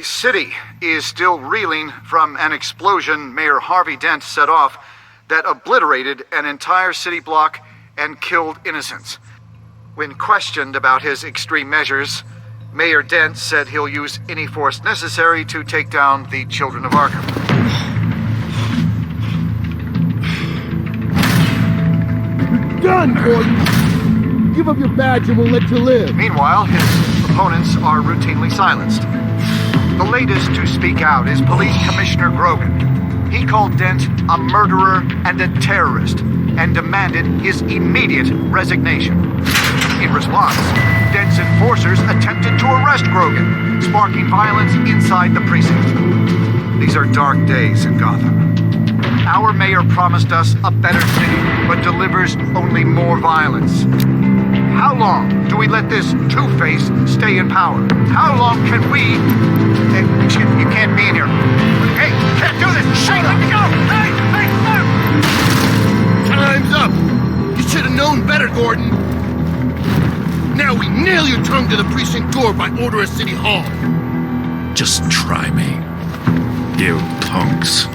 city is still reeling from an explosion Mayor Harvey Dent set off that obliterated an entire city block and killed innocents. When questioned about his extreme measures, Mayor Dent said he'll use any force necessary to take down the Children of Arkham. Done, Gordon! Give up your badge and we'll let you live. Meanwhile, his opponents are routinely silenced. The latest to speak out is Police Commissioner Grogan. He called Dent a murderer and a terrorist and demanded his immediate resignation. In response, Dent's enforcers attempted to arrest Grogan, sparking violence inside the precinct. These are dark days in Gotham. Our mayor promised us a better city, but delivers only more violence. How long do we let this two-face stay in power? How long can we... excuse me, you can't be in here. Hey, you can't do this! Shut up! Let me go! Hey, stop! Time's up! You should have known better, Gordon. Now we nail your tongue to the precinct door by order of City Hall. Just try me, you punks.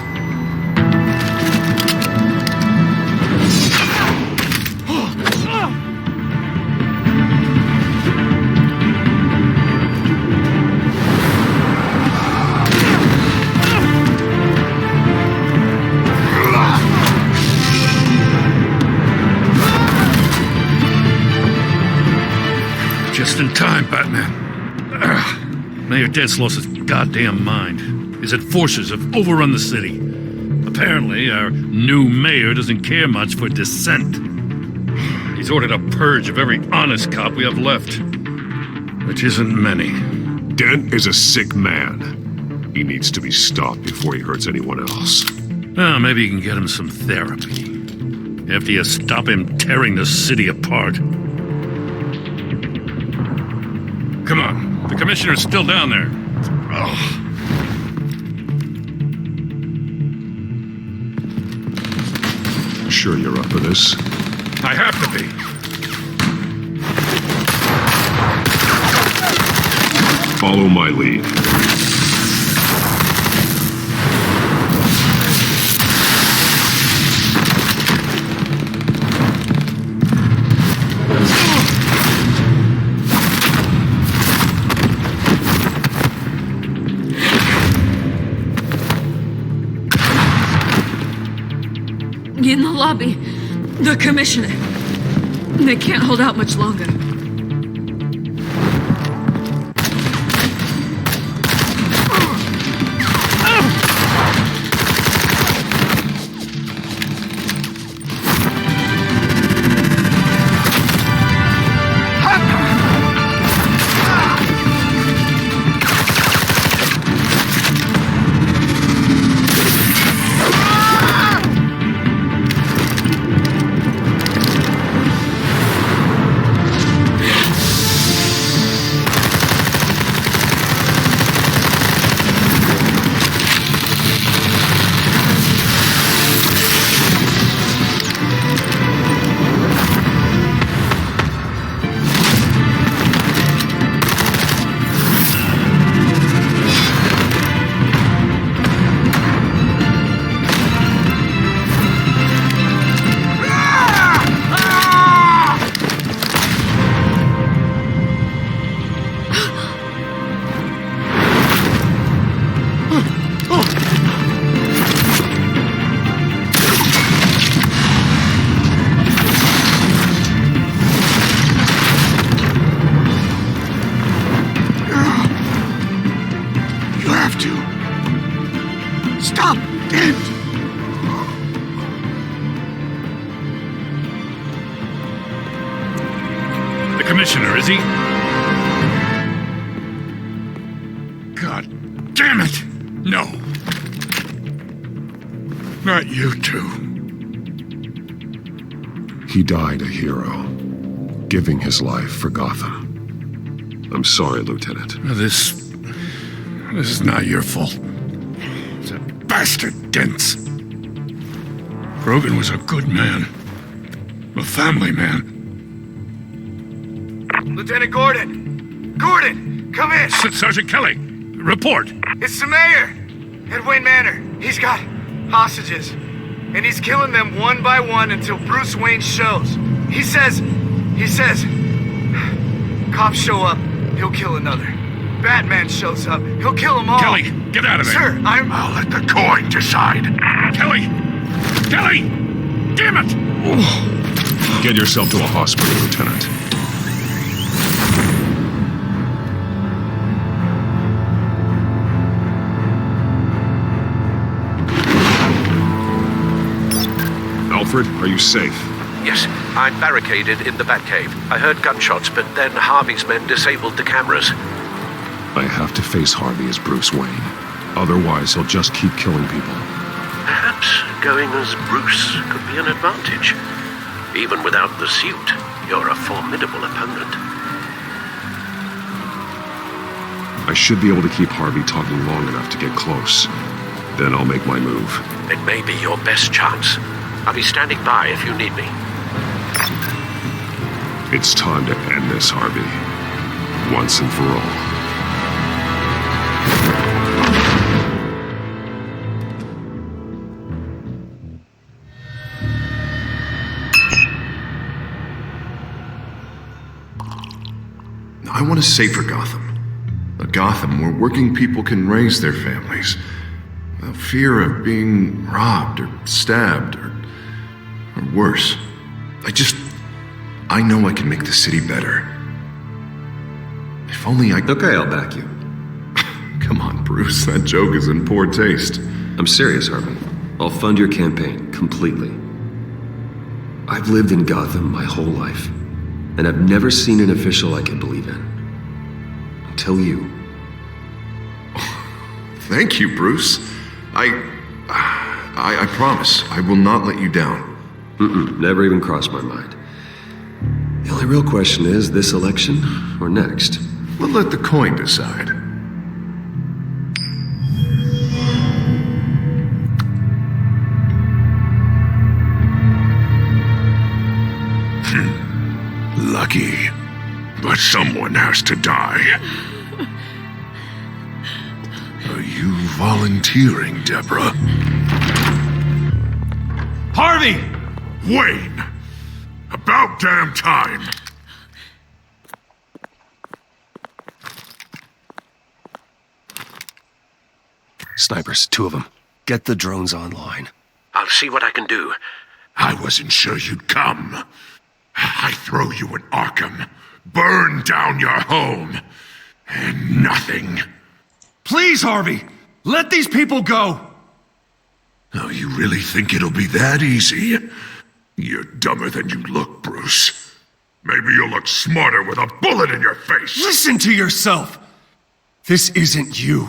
Just in time, Batman. Mayor Dent's lost his goddamn mind. His enforcers have overrun the city. Apparently, our new mayor doesn't care much for dissent. He's ordered a purge of every honest cop we have left, which isn't many. Dent is a sick man. He needs to be stopped before he hurts anyone else. Well, maybe you can get him some therapy. After you stop him tearing the city apart. Come on, the commissioner's still down there. Sure you're up for this? I have to be. Follow my lead. In the lobby, the commissioner. They can't hold out much longer. Commissioner, is he? God damn it! No. Not you two. He died a hero, giving his life for Gotham. I'm sorry, Lieutenant. This is not your fault. It's a bastard Dent's. Grogan was a good man. A family man. Lieutenant Gordon! Gordon! Come in! Sergeant Kelly! Report. It's the mayor at Wayne Manor. He's got hostages, and he's killing them one by one until Bruce Wayne shows. He says, cops show up, he'll kill another. Batman shows up, he'll kill them all. Kelly, get out of there. Sir, I'll let the coin decide. Kelly! Kelly! Damn it! Get yourself to a hospital, Lieutenant. Alfred, are you safe? Yes, I'm barricaded in the Batcave. I heard gunshots, but then Harvey's men disabled the cameras. I have to face Harvey as Bruce Wayne. Otherwise, he'll just keep killing people. Perhaps going as Bruce could be an advantage. Even without the suit, you're a formidable opponent. I should be able to keep Harvey talking long enough to get close. Then I'll make my move. It may be your best chance. I'll be standing by if you need me. It's time to end this, Harvey. Once and for all. I want a safer Gotham. A Gotham where working people can raise their families without fear of being robbed or stabbed or worse. I know I can make the city better. If only I... Okay, I'll back you. Come on, Bruce, that joke is in poor taste. I'm serious, Harvey. I'll fund your campaign, completely. I've lived in Gotham my whole life, and I've never seen an official I can believe in. Until you. Thank you, Bruce. I promise, I will not let you down. Never even crossed my mind. The only real question is, this election or next? We'll let the coin decide. Lucky. But someone has to die. Are you volunteering, Deborah? Harvey! Wayne! About damn time! Snipers, 2 of them. Get the drones online. I'll see what I can do. I wasn't sure you'd come. I throw you in Arkham, burn down your home, and nothing. Please, Harvey! Let these people go! Oh, you really think it'll be that easy? You're dumber than you look, Bruce. Maybe you'll look smarter with a bullet in your face. Listen to yourself! This isn't you.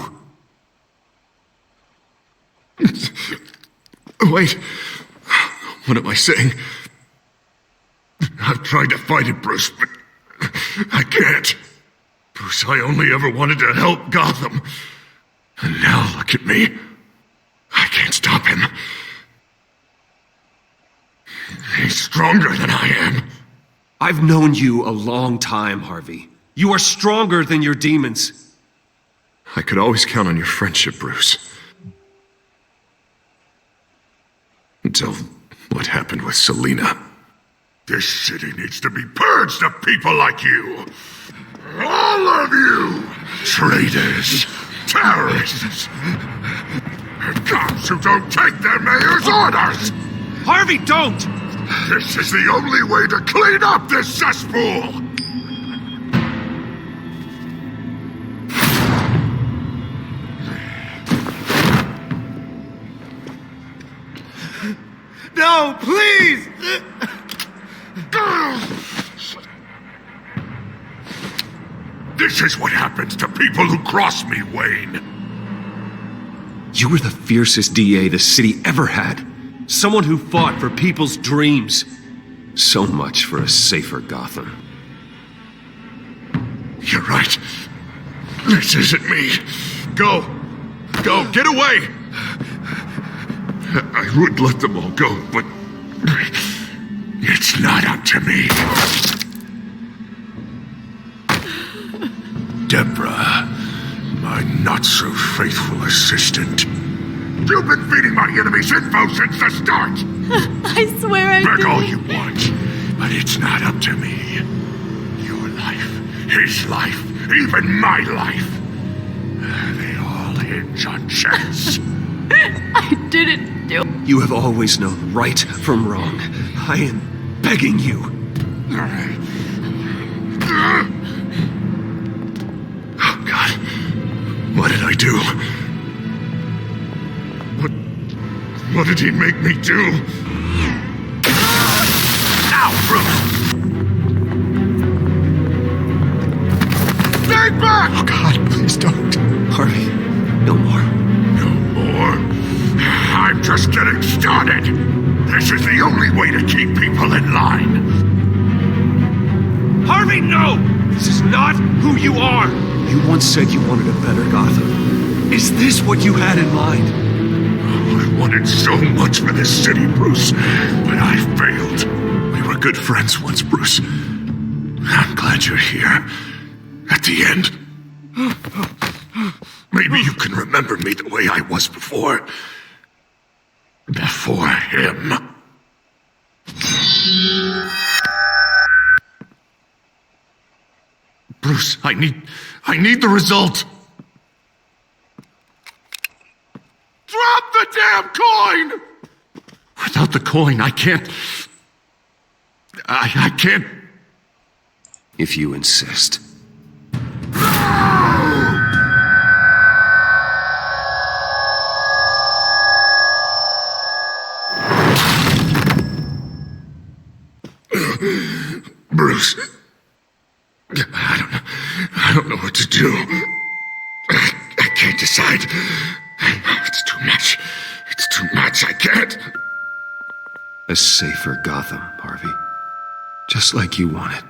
Wait. What am I saying? I've tried to fight it, Bruce, but I can't. Bruce, I only ever wanted to help Gotham. And now look at me. I can't stop him. He's stronger than I am. I've known you a long time, Harvey. You are stronger than your demons. I could always count on your friendship, Bruce. Until what happened with Selina. This city needs to be purged of people like you. All of you! Traitors, terrorists, and cops who don't take their mayor's orders! Harvey, don't! This is the only way to clean up this cesspool! No, please! This is what happens to people who cross me, Wayne. You were the fiercest DA the city ever had. Someone who fought for people's dreams. So much for a safer Gotham. You're right. This isn't me. Go. Go, get away! I would let them all go, but it's not up to me. Deborah, my not-so-faithful assistant. You've been feeding my enemies info since the start! I swear I Beg did. all you want, but it's not up to me. Your life, his life, even my life. They all hinge on chance. I didn't do it. You have always known right from wrong. I am begging you. Oh, God. What did I do? What did he make me do? Now, Bruce! Stay back! Oh, God, please don't. Harvey, no more. No more? I'm just getting started. This is the only way to keep people in line. Harvey, no! This is not who you are! You once said you wanted a better Gotham. Is this what you had in mind? I wanted so much for this city, Bruce, but I failed. We were good friends once, Bruce. I'm glad you're here. At the end. Maybe you can remember me the way I was before. Before him. Bruce, I need the result. Drop the damn coin! Without the coin, I can't... I can't... If you insist. Bruce, I don't know what to do. I can't decide. It's too much. It's too much. I can't. A safer Gotham, Harvey. Just like you wanted.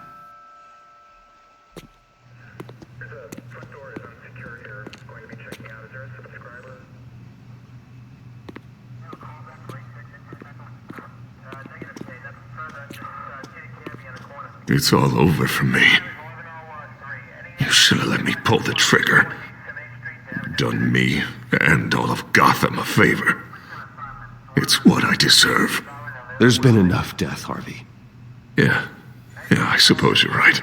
It's all over for me. You should have let me pull the trigger. Done me and all of Gotham a favor. It's what I deserve. There's been enough death, Harvey. Yeah, I suppose you're right.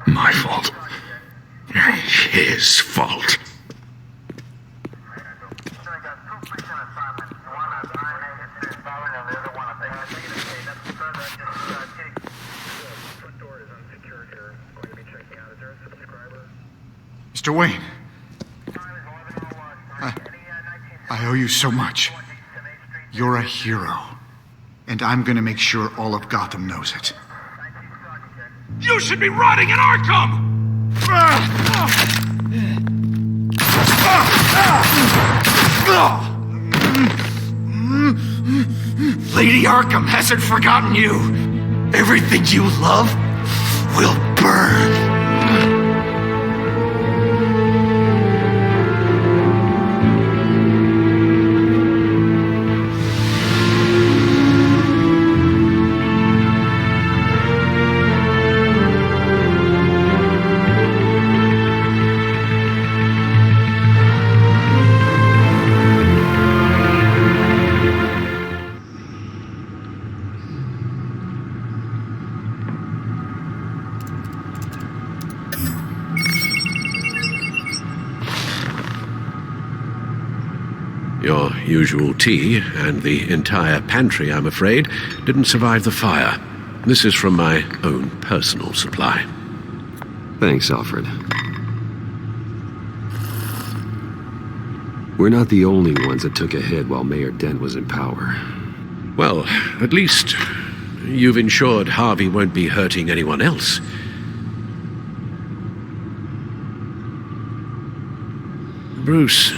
My fault. His fault. Mr. Wayne, I owe you so much. You're a hero, and I'm gonna make sure all of Gotham knows it. You should be rotting in Arkham! Lady Arkham hasn't forgotten you. Everything you love will burn. Your usual tea and the entire pantry, I'm afraid, didn't survive the fire. This is from my own personal supply. Thanks, Alfred. We're not the only ones that took a hit while Mayor Dent was in power. Well, at least you've ensured Harvey won't be hurting anyone else. Bruce,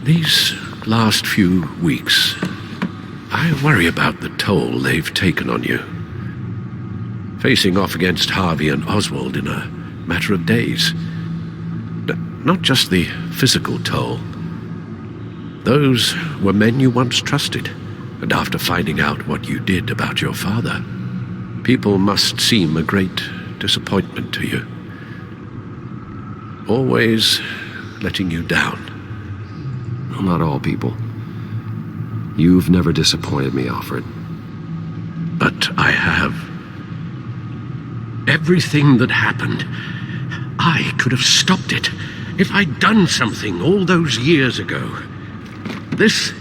these last few weeks, I worry about the toll they've taken on you. Facing off against Harvey and Oswald in a matter of days. Not just the physical toll. Those were men you once trusted, and after finding out what you did about your father, people must seem a great disappointment to you. Always letting you down. Well, not all people. You've never disappointed me, Alfred. But I have. Everything that happened, I could have stopped it if I'd done something all those years ago. This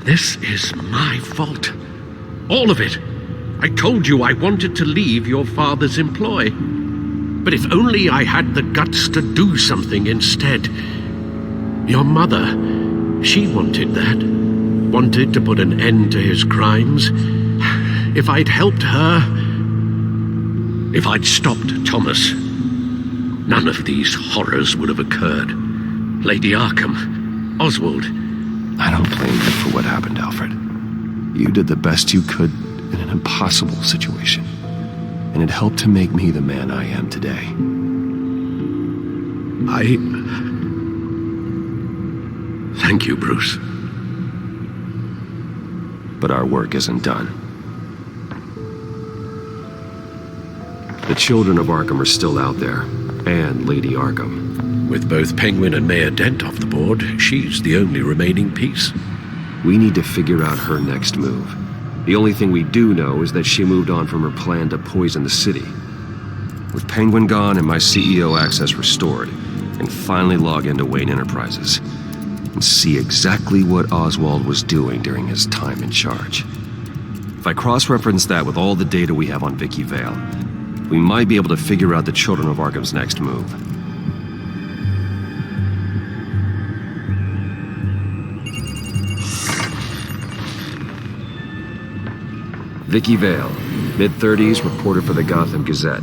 is my fault. All of it. I told you I wanted to leave your father's employ. But if only I had the guts to do something instead. Your mother, she wanted that. Wanted to put an end to his crimes. If I'd helped her, if I'd stopped Thomas, none of these horrors would have occurred. Lady Arkham, Oswald. I don't blame you for what happened, Alfred. You did the best you could in an impossible situation. And it helped to make me the man I am today. Thank you, Bruce. But our work isn't done. The children of Arkham are still out there, and Lady Arkham. With both Penguin and Mayor Dent off the board, she's the only remaining piece. We need to figure out her next move. The only thing we do know is that she moved on from her plan to poison the city. With Penguin gone and my CEO access restored, I can finally log into Wayne Enterprises and see exactly what Oswald was doing during his time in charge. If I cross-reference that with all the data we have on Vicky Vale, we might be able to figure out the Children of Arkham's next move. Vicky Vale, mid-30s, reporter for the Gotham Gazette,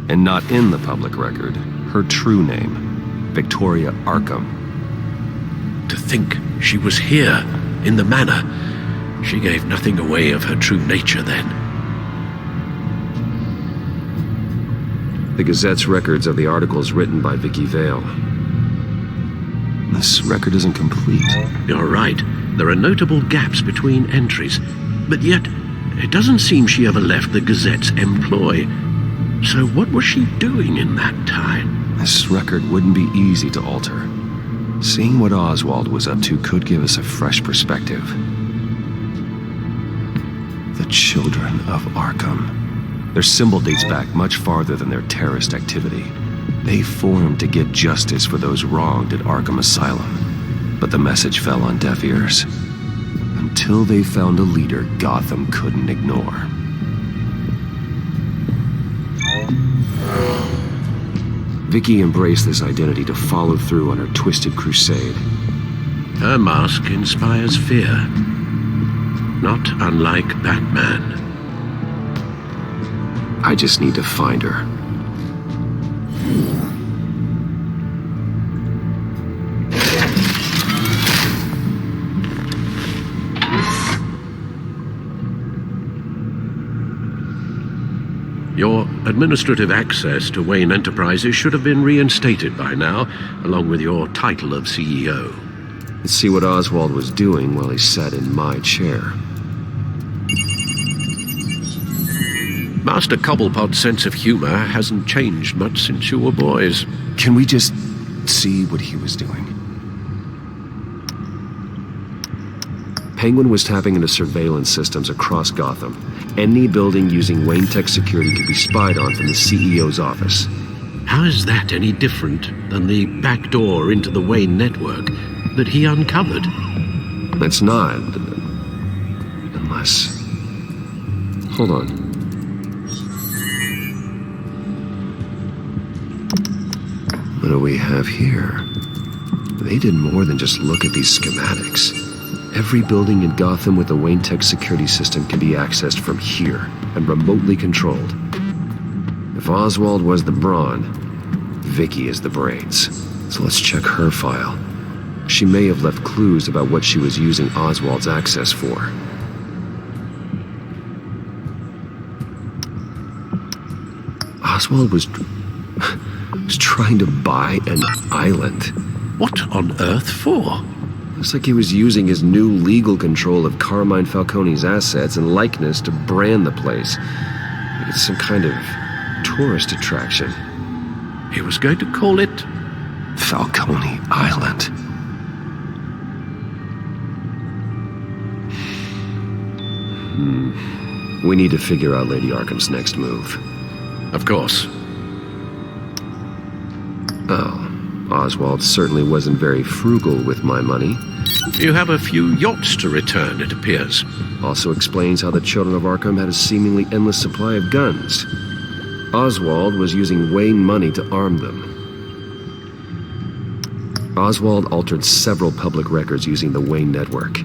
and not in the public record, her true name, Victoria Arkham. To think she was here, in the manor. She gave nothing away of her true nature then. The Gazette's records of the articles written by Vicky Vale. This record isn't complete. You're right. There are notable gaps between entries, but yet it doesn't seem she ever left the Gazette's employ. So what was she doing in that time? This record wouldn't be easy to alter. Seeing what Oswald was up to could give us a fresh perspective. The Children of Arkham. Their symbol dates back much farther than their terrorist activity. They formed to get justice for those wronged at Arkham Asylum. But the message fell on deaf ears. Until they found a leader Gotham couldn't ignore. Vicky embraced this identity to follow through on her twisted crusade. Her mask inspires fear. Not unlike Batman. I just need to find her. Your administrative access to Wayne Enterprises should have been reinstated by now, along with your title of CEO. Let's see what Oswald was doing while he sat in my chair. Master Cobblepot's sense of humor hasn't changed much since you were boys. Can we just see what he was doing? Penguin was tapping into surveillance systems across Gotham. Any building using Wayne Tech security could be spied on from the CEO's office. How is that any different than the back door into the Wayne network that he uncovered? It's not. Unless... Hold on. What do we have here? They did more than just look at these schematics. Every building in Gotham with a Wayne Tech security system can be accessed from here and remotely controlled. If Oswald was the brawn, Vicky is the brains. So let's check her file. She may have left clues about what she was using Oswald's access for. Oswald was trying to buy an island. What on earth for? Looks like he was using his new legal control of Carmine Falcone's assets and likeness to brand the place. Like it's some kind of tourist attraction. He was going to call it Falcone Island. We need to figure out Lady Arkham's next move. Of course. Oh, Oswald certainly wasn't very frugal with my money. You have a few yachts to return, it appears. Also explains how the children of Arkham had a seemingly endless supply of guns. Oswald was using Wayne money to arm them. Oswald altered several public records using the Wayne network.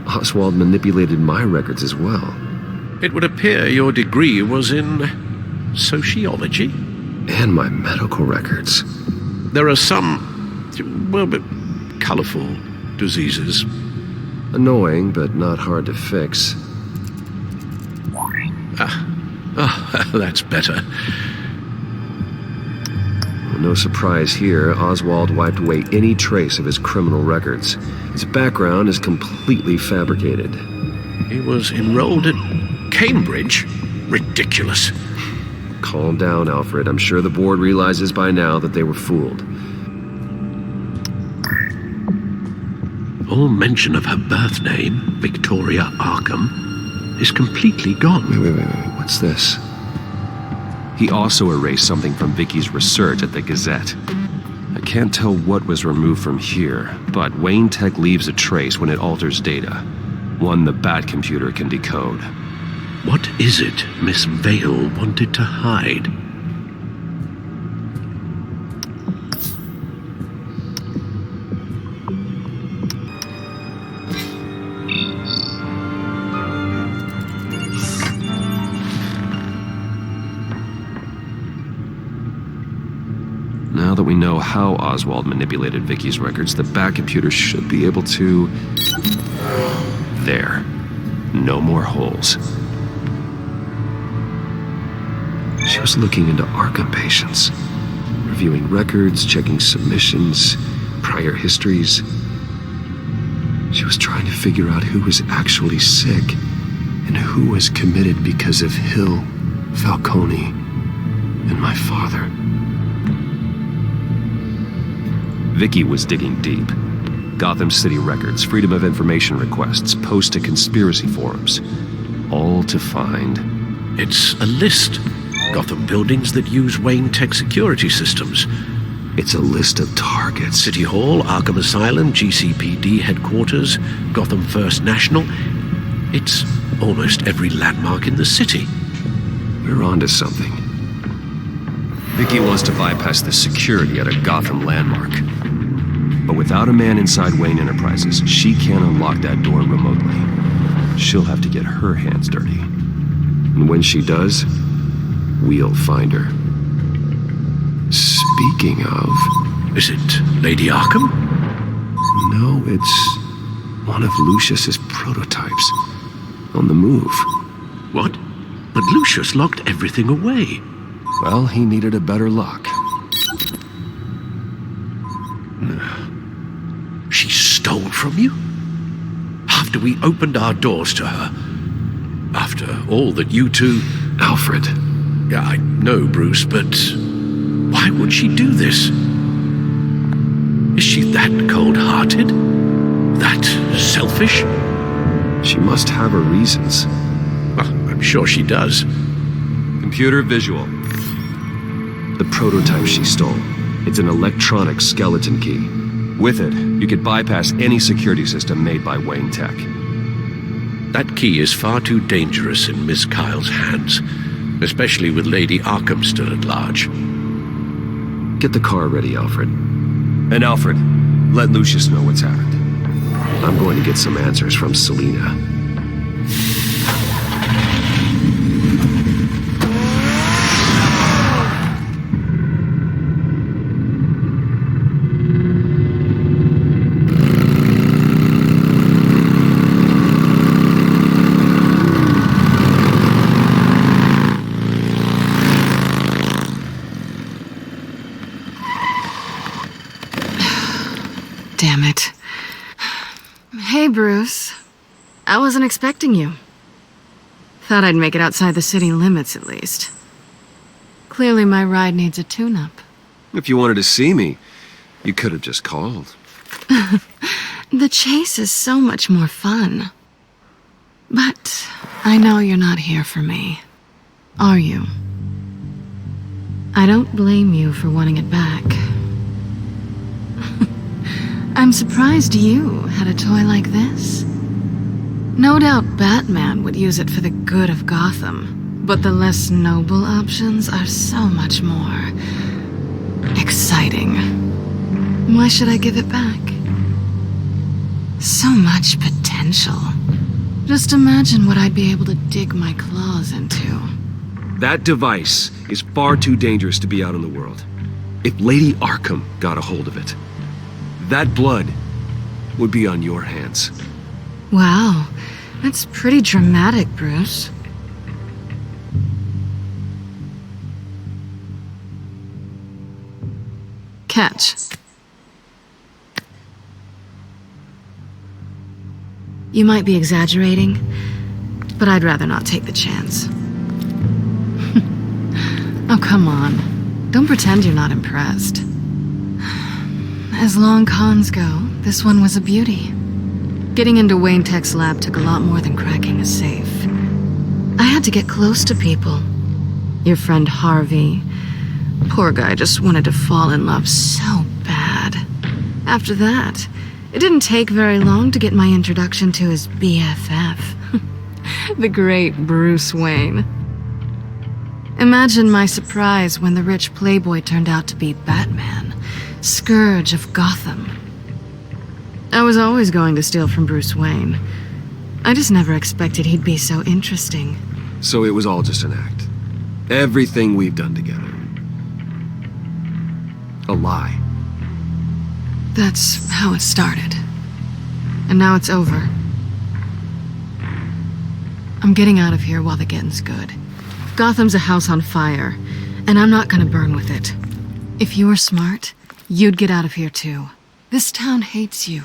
Oswald manipulated my records as well. It would appear your degree was in sociology? And my medical records. There are some, well, but colorful diseases. Annoying, but not hard to fix. That's better. No surprise here, Oswald wiped away any trace of his criminal records. His background is completely fabricated. He was enrolled at Cambridge? Ridiculous. Calm down, Alfred. I'm sure the board realizes by now that they were fooled. All mention of her birth name, Victoria Arkham, is completely gone. Wait. What's this? He also erased something from Vicky's research at the Gazette. I can't tell what was removed from here, but Wayne Tech leaves a trace when it alters data. One the Bat computer can decode. What is it Miss Vale wanted to hide? Now that we know how Oswald manipulated Vicky's records, the Bat computer should be able to... There. No more holes. She was looking into Arkham patients, reviewing records, checking submissions, prior histories. She was trying to figure out who was actually sick and who was committed because of Hill, Falcone, and my father. Vicky was digging deep. Gotham City records, Freedom of Information requests, posts to conspiracy forums. All to find... It's a list. Gotham buildings that use Wayne Tech security systems. It's a list of targets. City Hall, Arkham Asylum, GCPD headquarters, Gotham First National. It's almost every landmark in the city. We're onto something. Vicky wants to bypass the security at a Gotham landmark. But without a man inside Wayne Enterprises, she can't unlock that door remotely. She'll have to get her hands dirty. And when she does, we'll find her. Speaking of... Is it Lady Arkham? No, it's one of Lucius's prototypes. On the move. What? But Lucius locked everything away. Well, he needed a better lock. She stole from you? After we opened our doors to her? After all that you two... Alfred. Yeah, I know, Bruce, but why would she do this? Is she that cold-hearted? That selfish? She must have her reasons. Well, I'm sure she does. Computer visual. The prototype she stole. It's an electronic skeleton key. With it, you could bypass any security system made by Wayne Tech. That key is far too dangerous in Miss Kyle's hands, especially with Lady Arkham still at large. Get the car ready, Alfred. And Alfred, let Lucius know what's happened. I'm going to get some answers from Selina. Damn it. Hey, Bruce. I wasn't expecting you. Thought I'd make it outside the city limits, at least. Clearly my ride needs a tune-up. If you wanted to see me, you could have just called. The chase is so much more fun. But I know you're not here for me. Are you? I don't blame you for wanting it back. I'm surprised you had a toy like this. No doubt Batman would use it for the good of Gotham, but the less noble options are so much more exciting. Why should I give it back? So much potential. Just imagine what I'd be able to dig my claws into. That device is far too dangerous to be out in the world. If Lady Arkham got a hold of it, that blood would be on your hands. Wow, that's pretty dramatic, Bruce. Catch. You might be exaggerating, but I'd rather not take the chance. Oh, come on. Don't pretend you're not impressed. As long cons go, this one was a beauty. Getting into Wayne Tech's lab took a lot more than cracking a safe. I had to get close to people. Your friend Harvey. Poor guy just wanted to fall in love so bad. After that, it didn't take very long to get my introduction to his BFF. The great Bruce Wayne. Imagine my surprise when the rich playboy turned out to be Batman, Scourge of Gotham. I was always going to steal from Bruce Wayne. I just never expected he'd be so interesting. So it was all just an act. Everything we've done together. A lie. That's how it started. And now it's over. I'm getting out of here while the getting's good. Gotham's a house on fire, and I'm not gonna burn with it. If you were smart, you'd get out of here too. This town hates you,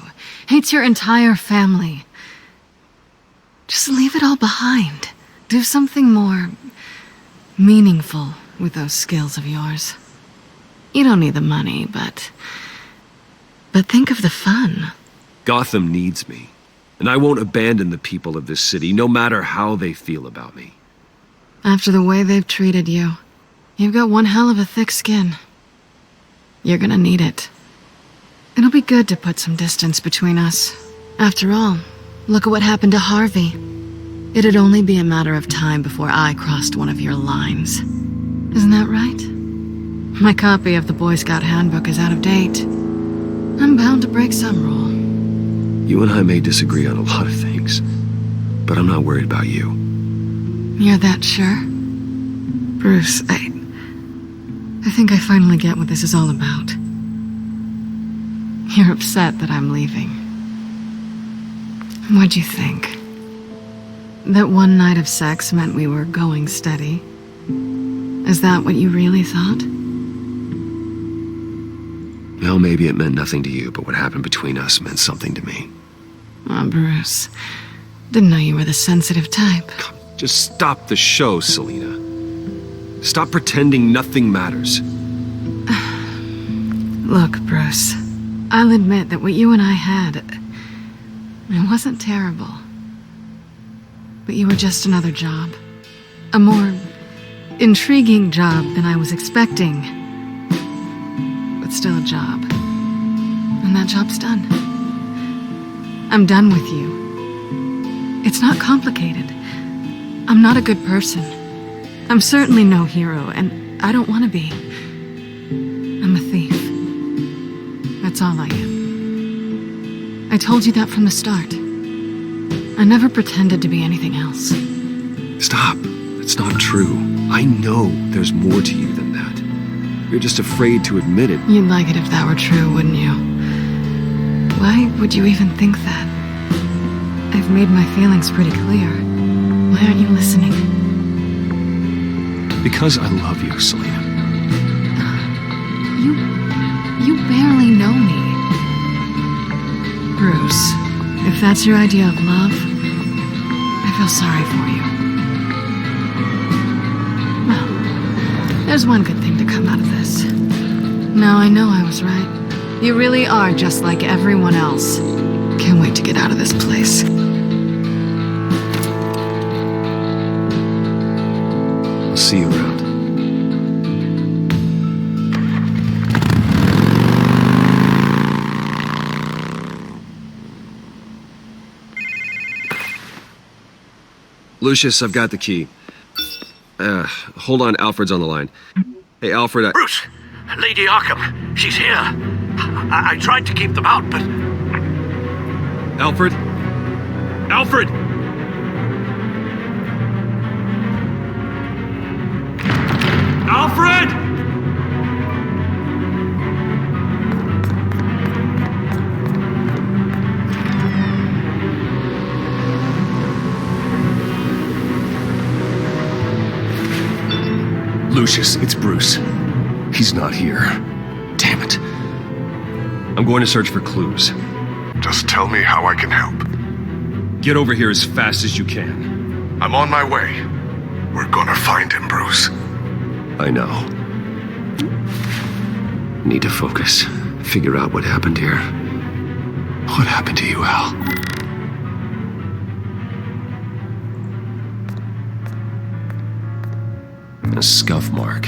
hates your entire family. Just leave it all behind. Do something more meaningful with those skills of yours. You don't need the money, but think of the fun. Gotham needs me, and I won't abandon the people of this city, no matter how they feel about me. After the way they've treated you, you've got one hell of a thick skin. You're gonna need it. It'll be good to put some distance between us. After all, look at what happened to Harvey. It'd only be a matter of time before I crossed one of your lines. Isn't that right? My copy of the Boy Scout Handbook is out of date. I'm bound to break some rule. You and I may disagree on a lot of things, but I'm not worried about you. You're that sure? Bruce, I think I finally get what this is all about. You're upset that I'm leaving. What'd you think? That one night of sex meant we were going steady? Is that what you really thought? Well, maybe it meant nothing to you, but what happened between us meant something to me. Oh, Bruce. Didn't know you were the sensitive type. Just stop the show, Selina. Stop pretending nothing matters. Look, Bruce. I'll admit that what you and I had, it wasn't terrible. But you were just another job. A more intriguing job than I was expecting. But still a job. And that job's done. I'm done with you. It's not complicated. I'm not a good person. I'm certainly no hero, and I don't want to be. I'm a thief. That's all I am. I told you that from the start. I never pretended to be anything else. Stop. It's not true. I know there's more to you than that. You're just afraid to admit it. You'd like it if that were true, wouldn't you? Why would you even think that? I've made my feelings pretty clear. Why aren't you listening? Because I love you, Selina. You barely know me. Bruce, if that's your idea of love, I feel sorry for you. There's one good thing to come out of this. Now I know I was right. You really are just like everyone else. Can't wait to get out of this place. I'll see you around. Lucius, I've got the key. Hold on, Alfred's on the line. Hey, Alfred, Bruce! Lady Arkham, she's here. I tried to keep them out, but... Alfred? Alfred! Alfred! Lucius, it's Bruce. He's not here. Damn it. I'm going to search for clues. Just tell me how I can help. Get over here as fast as you can. I'm on my way. We're gonna find him, Bruce. I know. Need to focus. Figure out what happened here. What happened to you, Al? A scuff mark.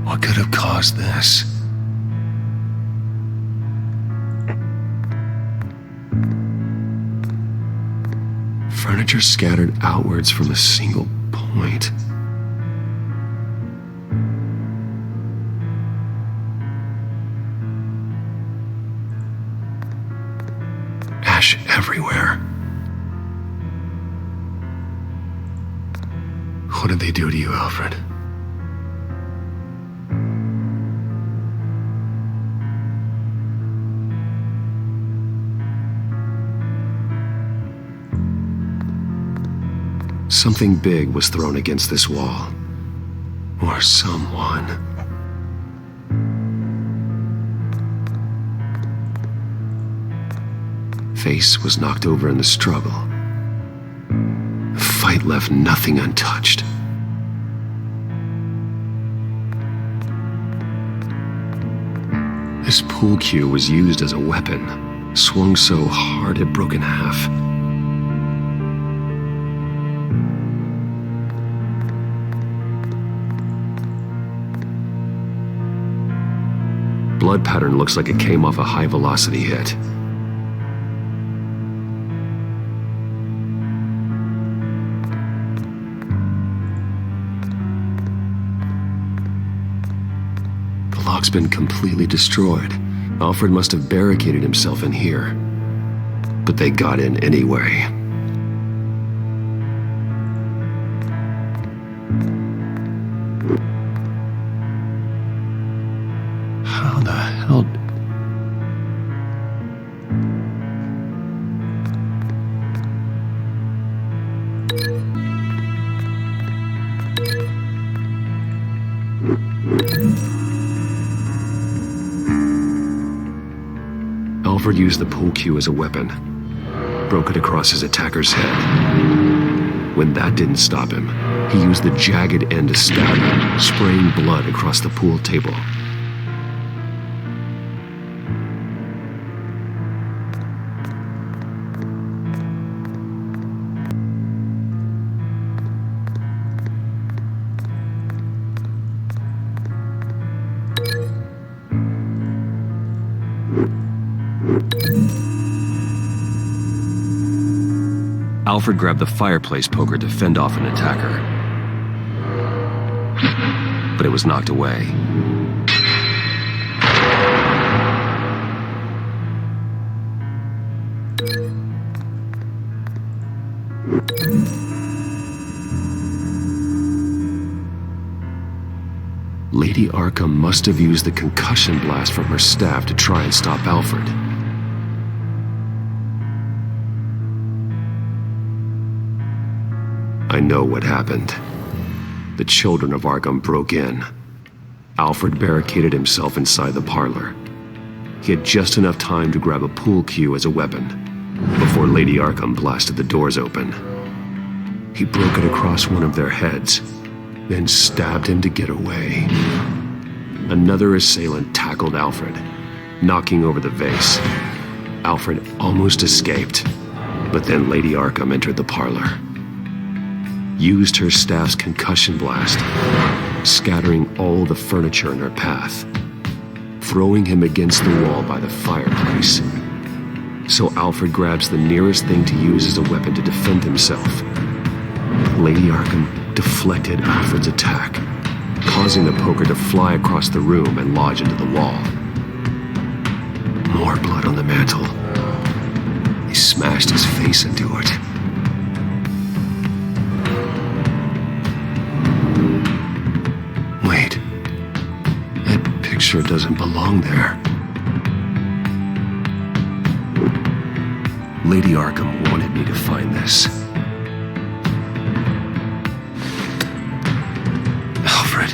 What could have caused this? Furniture scattered outwards from a single point. Ash everywhere. What did they do to you, Alfred? Something big was thrown against this wall. Or someone. Face was knocked over in the struggle. The fight left nothing untouched. This pool cue was used as a weapon, swung so hard it broke in half. Blood pattern looks like it came off a high-velocity hit. The lock's been completely destroyed. Alfred must have barricaded himself in here. But they got in anyway. How the hell... Alfred used the pool cue as a weapon. Broke it across his attacker's head. When that didn't stop him, he used the jagged end to stab him, spraying blood across the pool table. Alfred grabbed the fireplace poker to fend off an attacker. But it was knocked away. Lady Arkham must have used the concussion blast from her staff to try and stop Alfred. I know what happened. The children of Arkham broke in. Alfred barricaded himself inside the parlor. He had just enough time to grab a pool cue as a weapon before Lady Arkham blasted the doors open. He broke it across one of their heads, then stabbed him to get away. Another assailant tackled Alfred, knocking over the vase. Alfred almost escaped, but then Lady Arkham entered the parlor, used her staff's concussion blast, scattering all the furniture in her path, throwing him against the wall by the fireplace. So Alfred grabs the nearest thing to use as a weapon to defend himself. Lady Arkham deflected Alfred's attack, causing the poker to fly across the room and lodge into the wall. More blood on the mantel. He smashed his face into it. Wait. That picture doesn't belong there. Lady Arkham wanted me to find this. Alfred.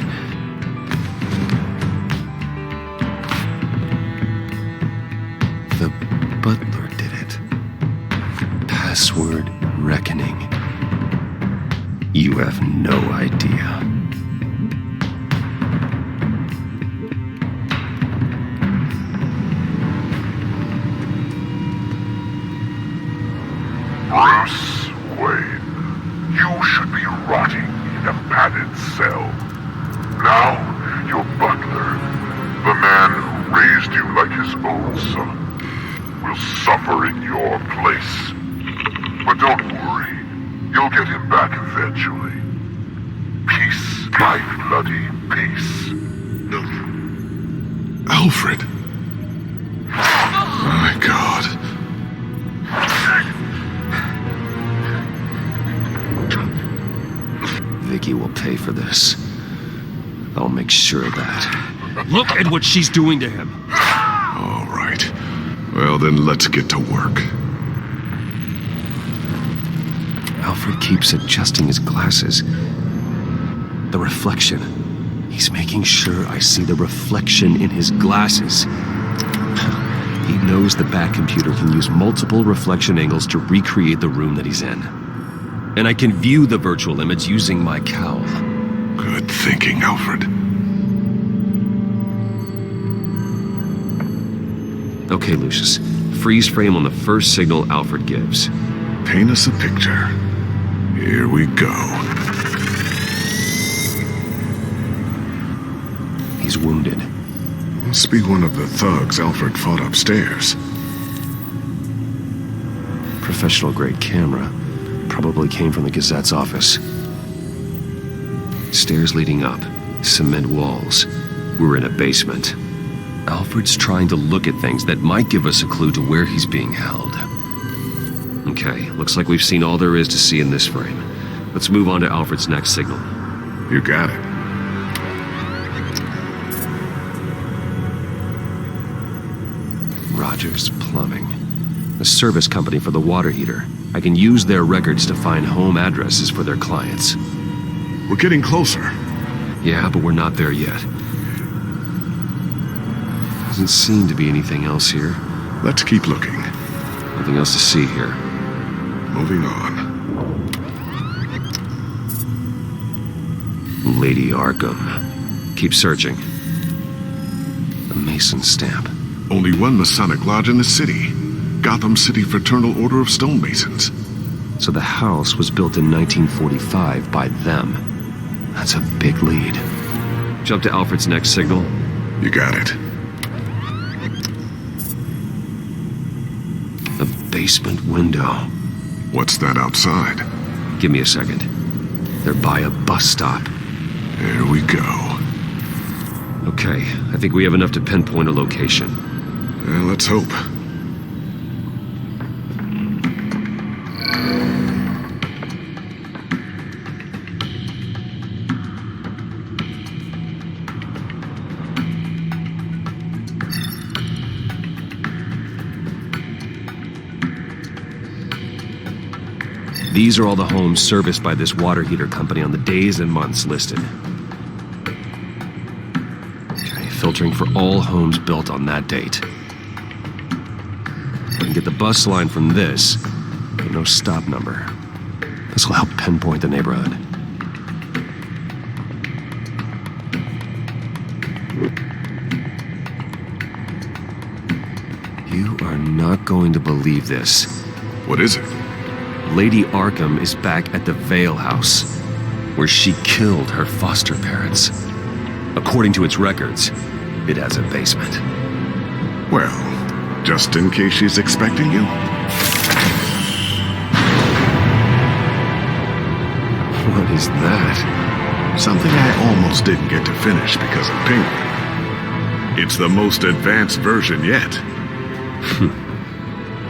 The butler did it. Password reckoning. You have no idea. Bruce Wayne, you should be rotting in a padded cell. Now, your butler, the man who raised you like his own son, will suffer in your place. But don't worry, you'll get him back eventually. Peace, my bloody peace. Alfred! My God. Vicky will pay for this. I'll make sure of that. Look at what she's doing to him. All right. Well, then let's get to work. Alfred keeps adjusting his glasses. The reflection. He's making sure I see the reflection in his glasses. He knows the Batcomputer can use multiple reflection angles to recreate the room that he's in. And I can view the virtual image using my cowl. Good thinking, Alfred. Okay, Lucius. Freeze frame on the first signal Alfred gives. Paint us a picture. Here we go. He's wounded. Must be one of the thugs Alfred fought upstairs. Professional-grade camera. Probably came from the Gazette's office. Stairs leading up. Cement walls. We're in a basement. Alfred's trying to look at things that might give us a clue to where he's being held. Okay, looks like we've seen all there is to see in this frame. Let's move on to Alfred's next signal. You got it. Rogers Plumbing. The service company for the water heater. I can use their records to find home addresses for their clients. We're getting closer. Yeah, but we're not there yet. Doesn't seem to be anything else here. Let's keep looking. Nothing else to see here. Moving on. Lady Arkham. Keep searching. A Mason stamp. Only one Masonic lodge in the city. Gotham City Fraternal Order of Stonemasons. So the house was built in 1945 by them. That's a big lead. Jump to Alfred's next signal. You got it. A basement window. What's that outside? Give me a second. They're by a bus stop. There we go. Okay, I think we have enough to pinpoint a location. Well, let's hope. These are all the homes serviced by this water heater company on the days and months listed. Okay, filtering for all homes built on that date. I can get the bus line from this, but no stop number. This will help pinpoint the neighborhood. You are not going to believe this. What is it? Lady Arkham is back at the Vale House, where she killed her foster parents. According to its records, it has a basement. Well, just in case she's expecting you. What is that? Something I almost didn't get to finish because of Penguin. It's the most advanced version yet.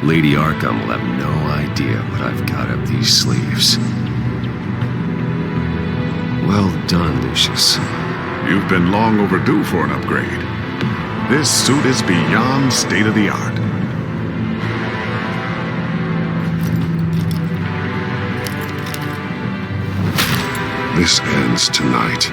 Lady Arkham will have no idea what I've got up these sleeves. Well done, Lucius. You've been long overdue for an upgrade. This suit is beyond state-of-the-art. This ends tonight.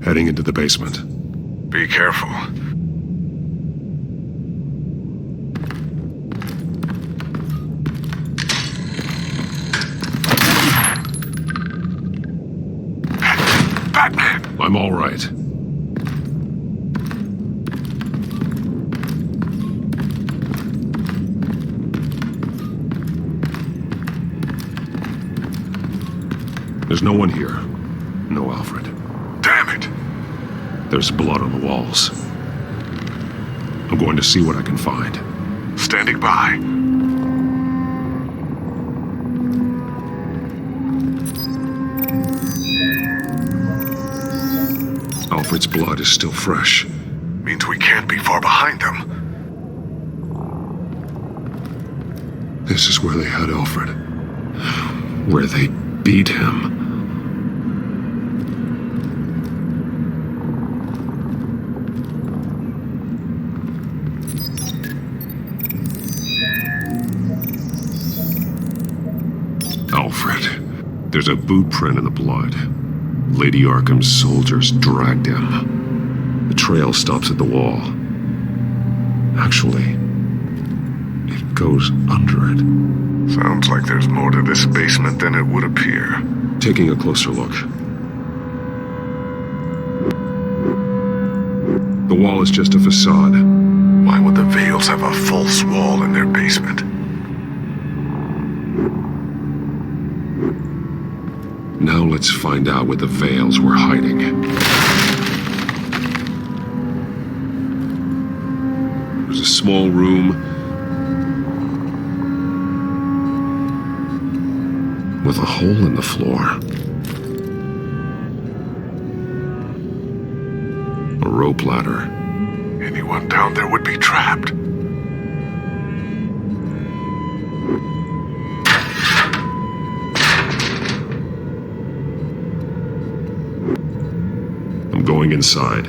Heading into the basement. Be careful. Batman! I'm all right. There's no one here. No Alfred. Damn it! There's blood on the walls. I'm going to see what I can find. Standing by. Alfred's blood is still fresh. Means we can't be far behind them. This is where they had Alfred. Where they beat him. Alfred. There's a boot print in the blood. Lady Arkham's soldiers dragged him. The trail stops at the wall. Actually, it goes under it. Sounds like there's more to this basement than it would appear. Taking a closer look. The wall is just a facade. Why would the Vales have a false wall in their basement? Now let's find out where the Vales were hiding. There's a small room with a hole in the floor. A rope ladder. Anyone down there would be trapped. I'm going inside.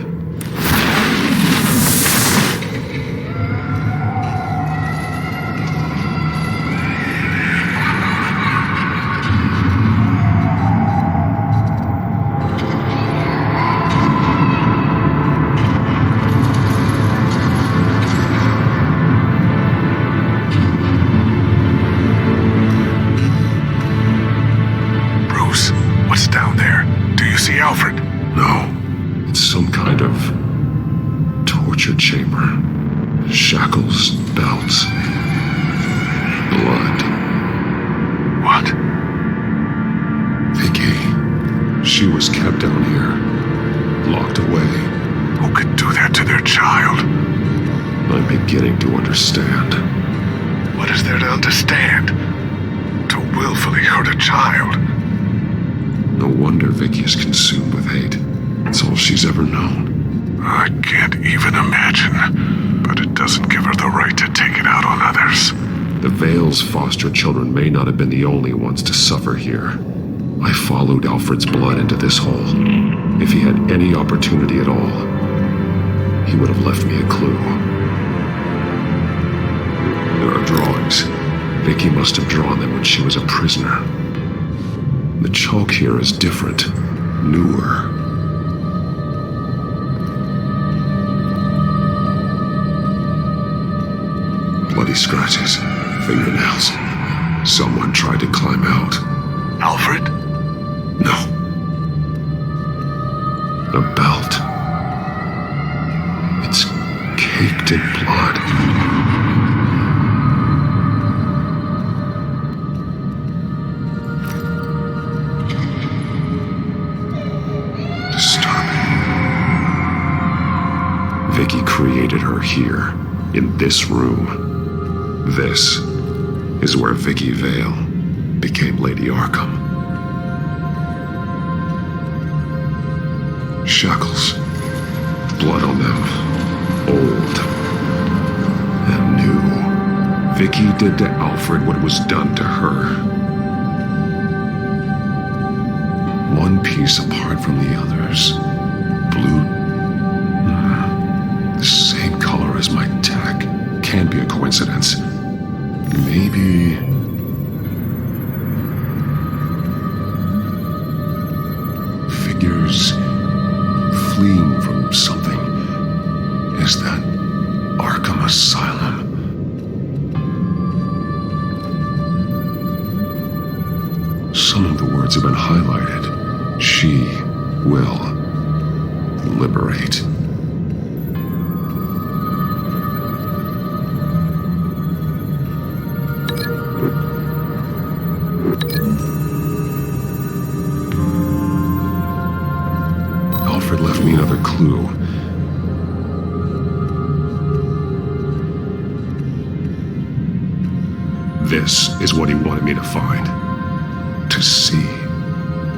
Bruce, what's down there? Do you see Alfred? No. It's some kind of torture chamber. Shackles, belts, blood. What? Vicky. She was kept down here, locked away. Who could do that to their child? I'm beginning to understand. What is there to understand? To willfully hurt a child? No wonder Vicky is consumed with hate. It's all she's ever known. I can't even imagine, but it doesn't give her the right to take it out on others. The Vale's foster children may not have been the only ones to suffer here. I followed Alfred's blood into this hole. If he had any opportunity at all, he would have left me a clue. There are drawings. Vicky must have drawn them when she was a prisoner. The chalk here is different, newer. Bloody scratches, fingernails. Someone tried to climb out. Alfred? No. A belt. It's caked in blood. Disturbing. Vicky created her here, in this room. This is where Vicky Vale became Lady Arkham. Shackles. Blood on them. Old. And new. Vicky did to Alfred what was done to her. One piece apart from the others. Blue. The same color as my tech. Can't be a coincidence. Maybe... figures fleeing from something. Is that Arkham Asylum? Some of the words have been highlighted. She will liberate. Alfred left me another clue. This is what he wanted me to find. To see.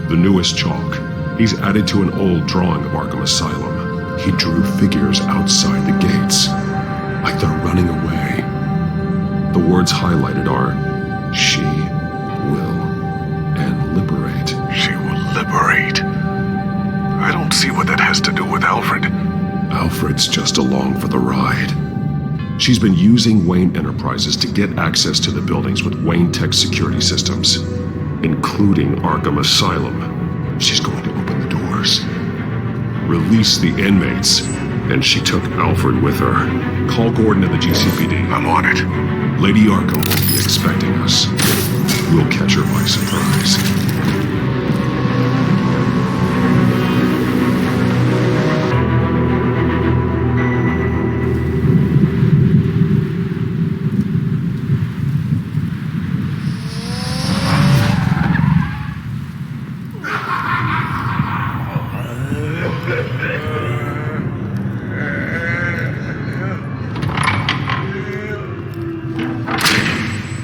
The newest chalk. He's added to an old drawing of Arkham Asylum. He drew figures outside the gates. Like they're running away. The words highlighted are, she will, and liberate. She will liberate. I don't see what that has to do with Alfred. Alfred's just along for the ride. She's been using Wayne Enterprises to get access to the buildings with Wayne Tech security systems, including Arkham Asylum. She's going to open the doors, release the inmates, and she took Alfred with her. Call Gordon at the GCPD. I'm on it. Lady Arkham won't be expecting us. We'll catch her by surprise.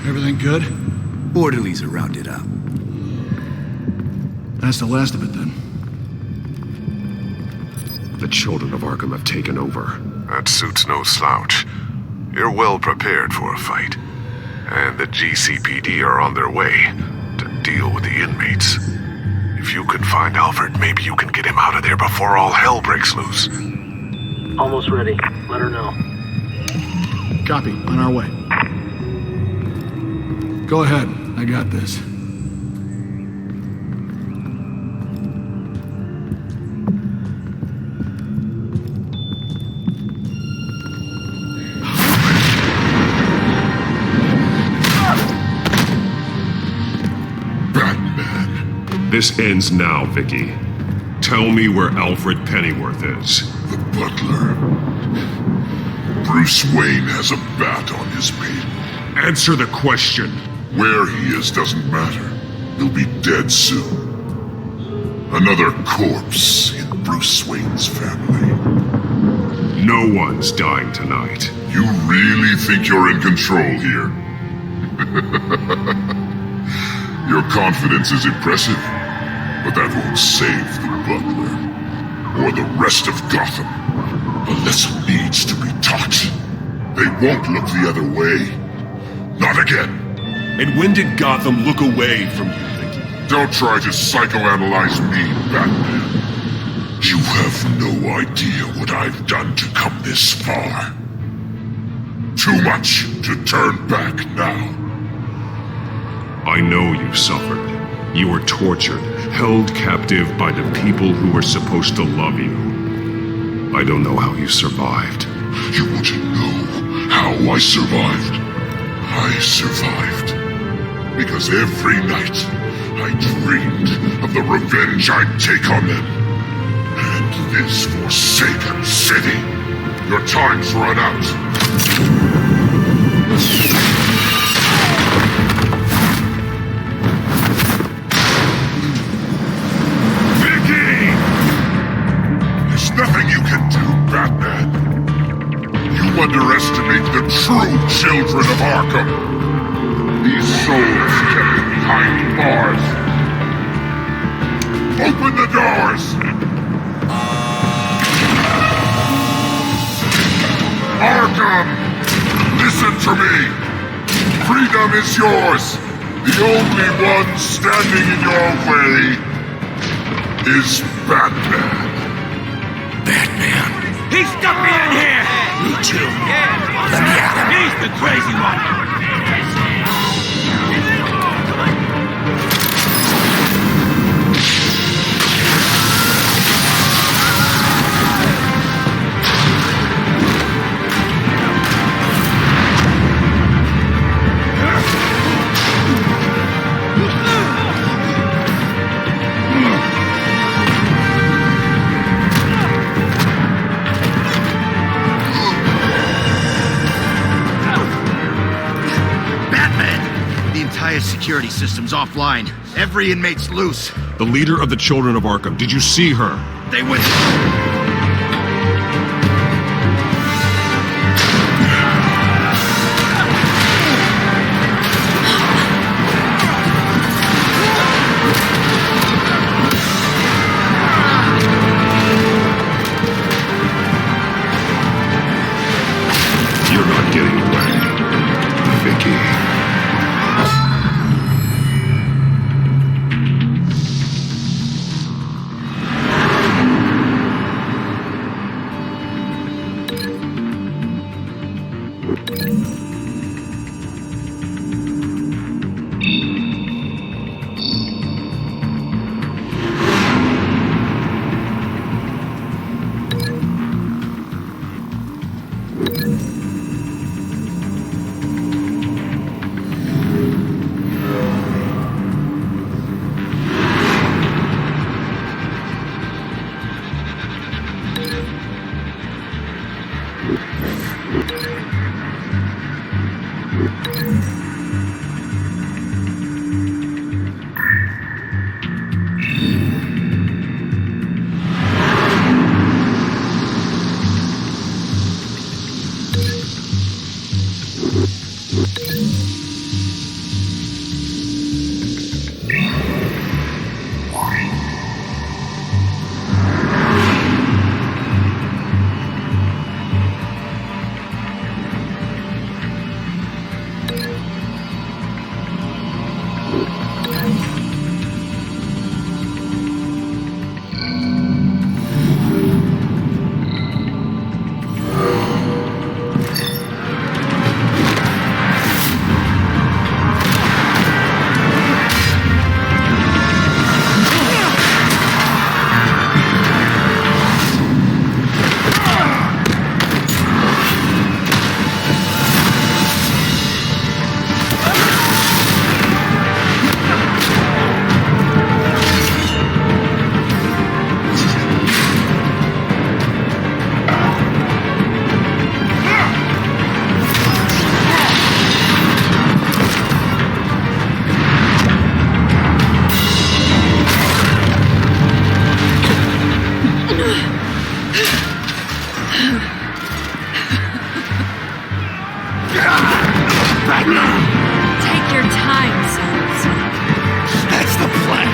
Everything good? Orderlies are rounded up. That's the last of it, then. The children of Arkham have taken over. That suit's no slouch. You're well prepared for a fight. And the GCPD are on their way to deal with the inmates. If you can find Alfred, maybe you can get him out of there before all hell breaks loose. Almost ready. Let her know. Copy. On our way. Go ahead. I got this. This ends now, Vicky. Tell me where Alfred Pennyworth is. The butler. Bruce Wayne has a bat on his pate. Answer the question. Where he is doesn't matter. He'll be dead soon. Another corpse in Bruce Wayne's family. No one's dying tonight. You really think you're in control here? Your confidence is impressive, but that won't save the butler, or the rest of Gotham. A lesson needs to be taught. They won't look the other way. Not again. And when did Gotham look away from you, Vicky? Don't try to psychoanalyze me, Batman. You have no idea what I've done to come this far. Too much to turn back now. I know you've suffered. You were tortured, held captive by the people who were supposed to love you. I don't know how you survived. You want to know how I survived? I survived because every night I dreamed of the revenge I'd take on them. And this forsaken city. Your time's run out. Vicky! There's nothing you can do, Batman. You underestimate the true children of Arkham. These souls kept behind bars. Open the doors! Arkham! Listen to me! Freedom is yours! The only one standing in your way is Batman. Batman? He stuck me in here! Me too. Let me at him. He's the crazy one! Security system's offline. Every inmate's loose. The leader of the Children of Arkham. Did you see her? They went... You're not getting away, Vicky. Take your time, son. That's the plan.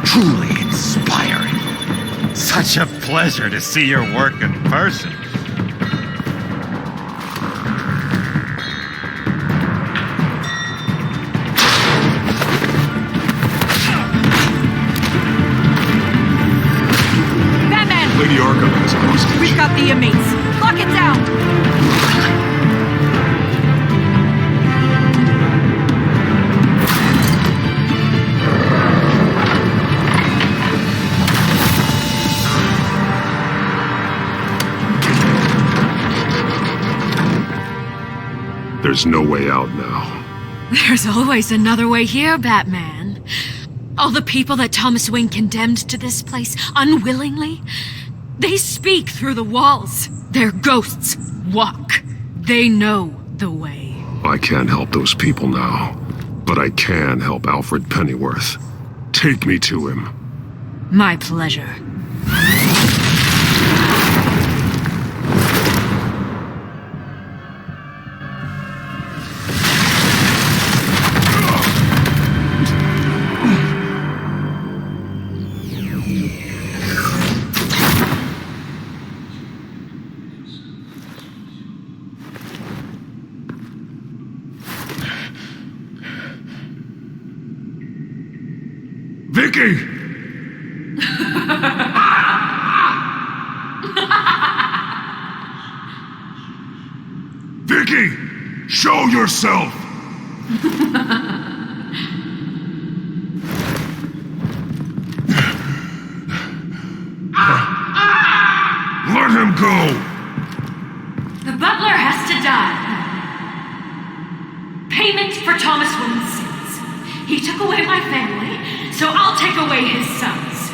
Truly inspiring. Such a pleasure to see your work in person. Lady Arkham has a hostage. We've got the inmates. Lock it down! There's no way out now. There's always another way here, Batman. All the people that Thomas Wayne condemned to this place unwillingly, they speak through the walls. Their ghosts walk. They know the way. I can't help those people now, but I can help Alfred Pennyworth. Take me to him. My pleasure. Vicky! Vicky! Show yourself! Let him go! The butler has to die. Payment for Thomas Wayne's sins. He took away my family, so I'll take away his sons.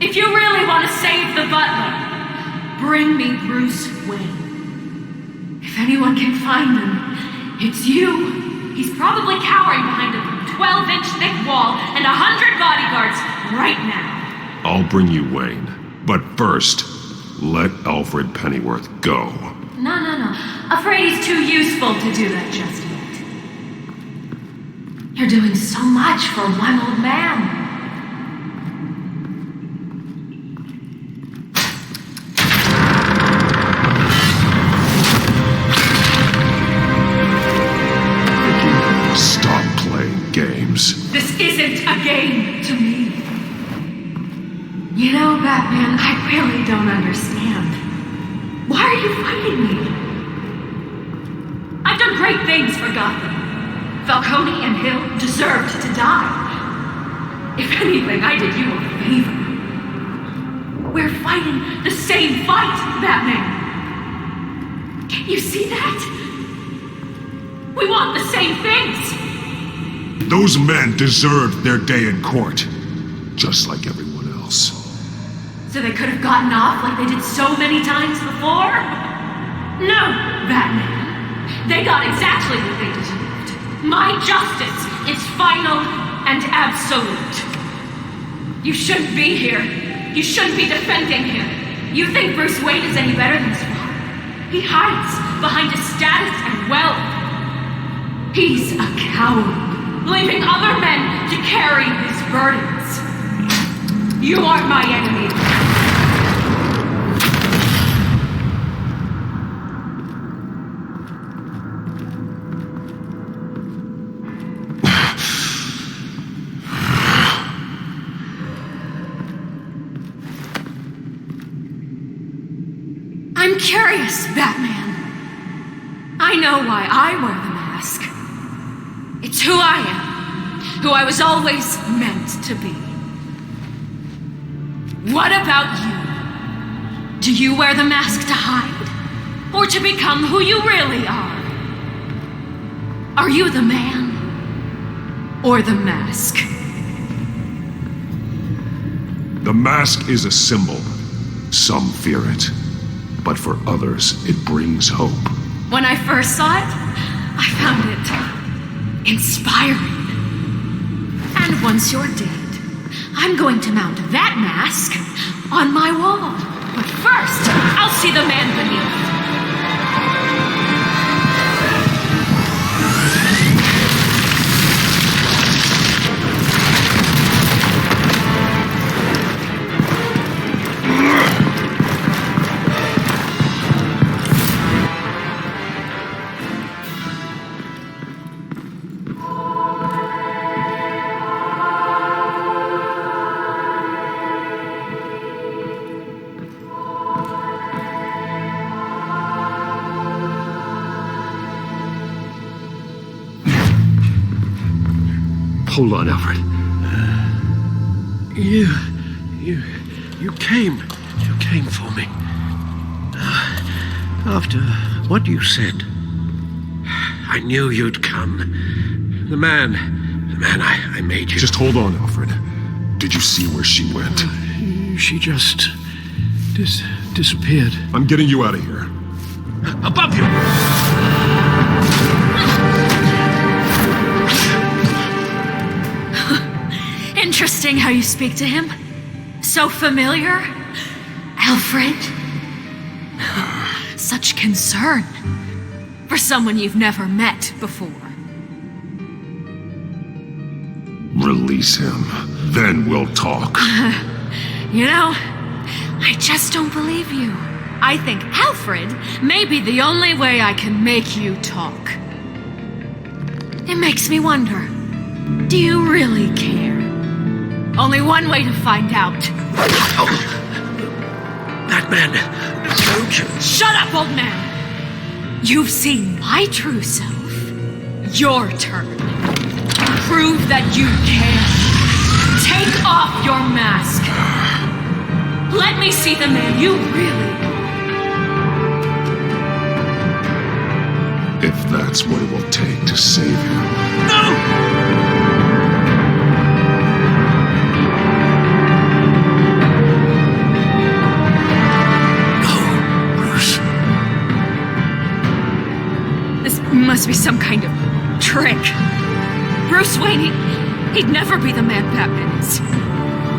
If you really want to save the butler, bring me Bruce Wayne. If anyone can find him, it's you. He's probably cowering behind a 12-inch thick wall and 100 bodyguards right now. I'll bring you Wayne, but first, let Alfred Pennyworth go. No. Afraid he's too useful to do that just yet. You're doing so much for one old man. Stop playing games. This isn't a game to me. You know, Batman, I really don't understand. Why are you fighting me? I've done great things for Gotham. Falcone and Hill deserved to die. If anything, I did you a favor. We're fighting the same fight, Batman. Can't you see that? We want the same things. Those men deserved their day in court, just like everyone else. So they could have gotten off like they did so many times before? No, Batman. They got exactly what they deserved. My justice is final and absolute. You shouldn't be here. You shouldn't be defending him. You think Bruce Wayne is any better than his father? He hides behind his status and wealth. He's a coward, leaving other men to carry his burdens. You aren't my enemy. I'm curious, Batman. I know why I wear the mask. It's who I am, who I was always meant to be. What about you? Do you wear the mask to hide? Or to become who you really are? Are you the man? Or the mask? The mask is a symbol. Some fear it. But for others, it brings hope. When I first saw it, I found it inspiring. And once you're dead, I'm going to mount that mask on my wall. But first, I'll see the man beneath. Hold on, Alfred. You came for me. After what you said, I knew you'd come. The man I made you. Just hold on, Alfred. Did you see where she went? She just disappeared. I'm getting you out of here. Above you! Interesting how you speak to him. So familiar. Alfred. Such concern for someone you've never met before. Release him. Then we'll talk. You know, I just don't believe you. I think Alfred may be the only way I can make you talk. It makes me wonder, do you really care? Only one way to find out. That man, don't you? Shut up, old man! You've seen my true self. Your turn. Prove that you can. Take off your mask. Let me see the man you really are. If that's what it will take to save him. No! Must be some kind of trick. Bruce Wayne, he'd never be the man Batman is.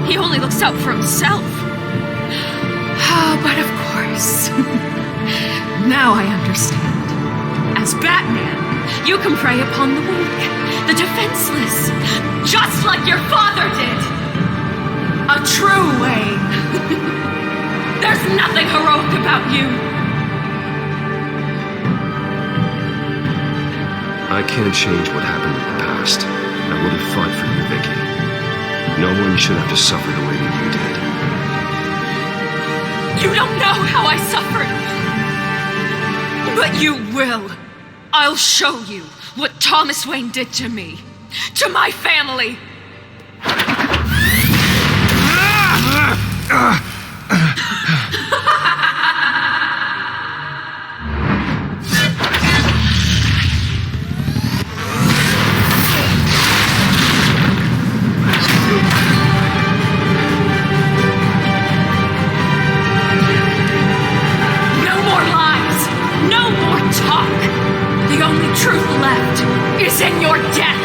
He only looks out for himself. But of course. Now I understand. As Batman, you can prey upon the weak, the defenseless, just like your father did. A true Wayne. There's nothing heroic about you. I can't change what happened in the past. I would have fought for you, Vicky. No one should have to suffer the way that you did. You don't know how I suffered. But you will. I'll show you what Thomas Wayne did to me. To my family. The only truth left is in your death!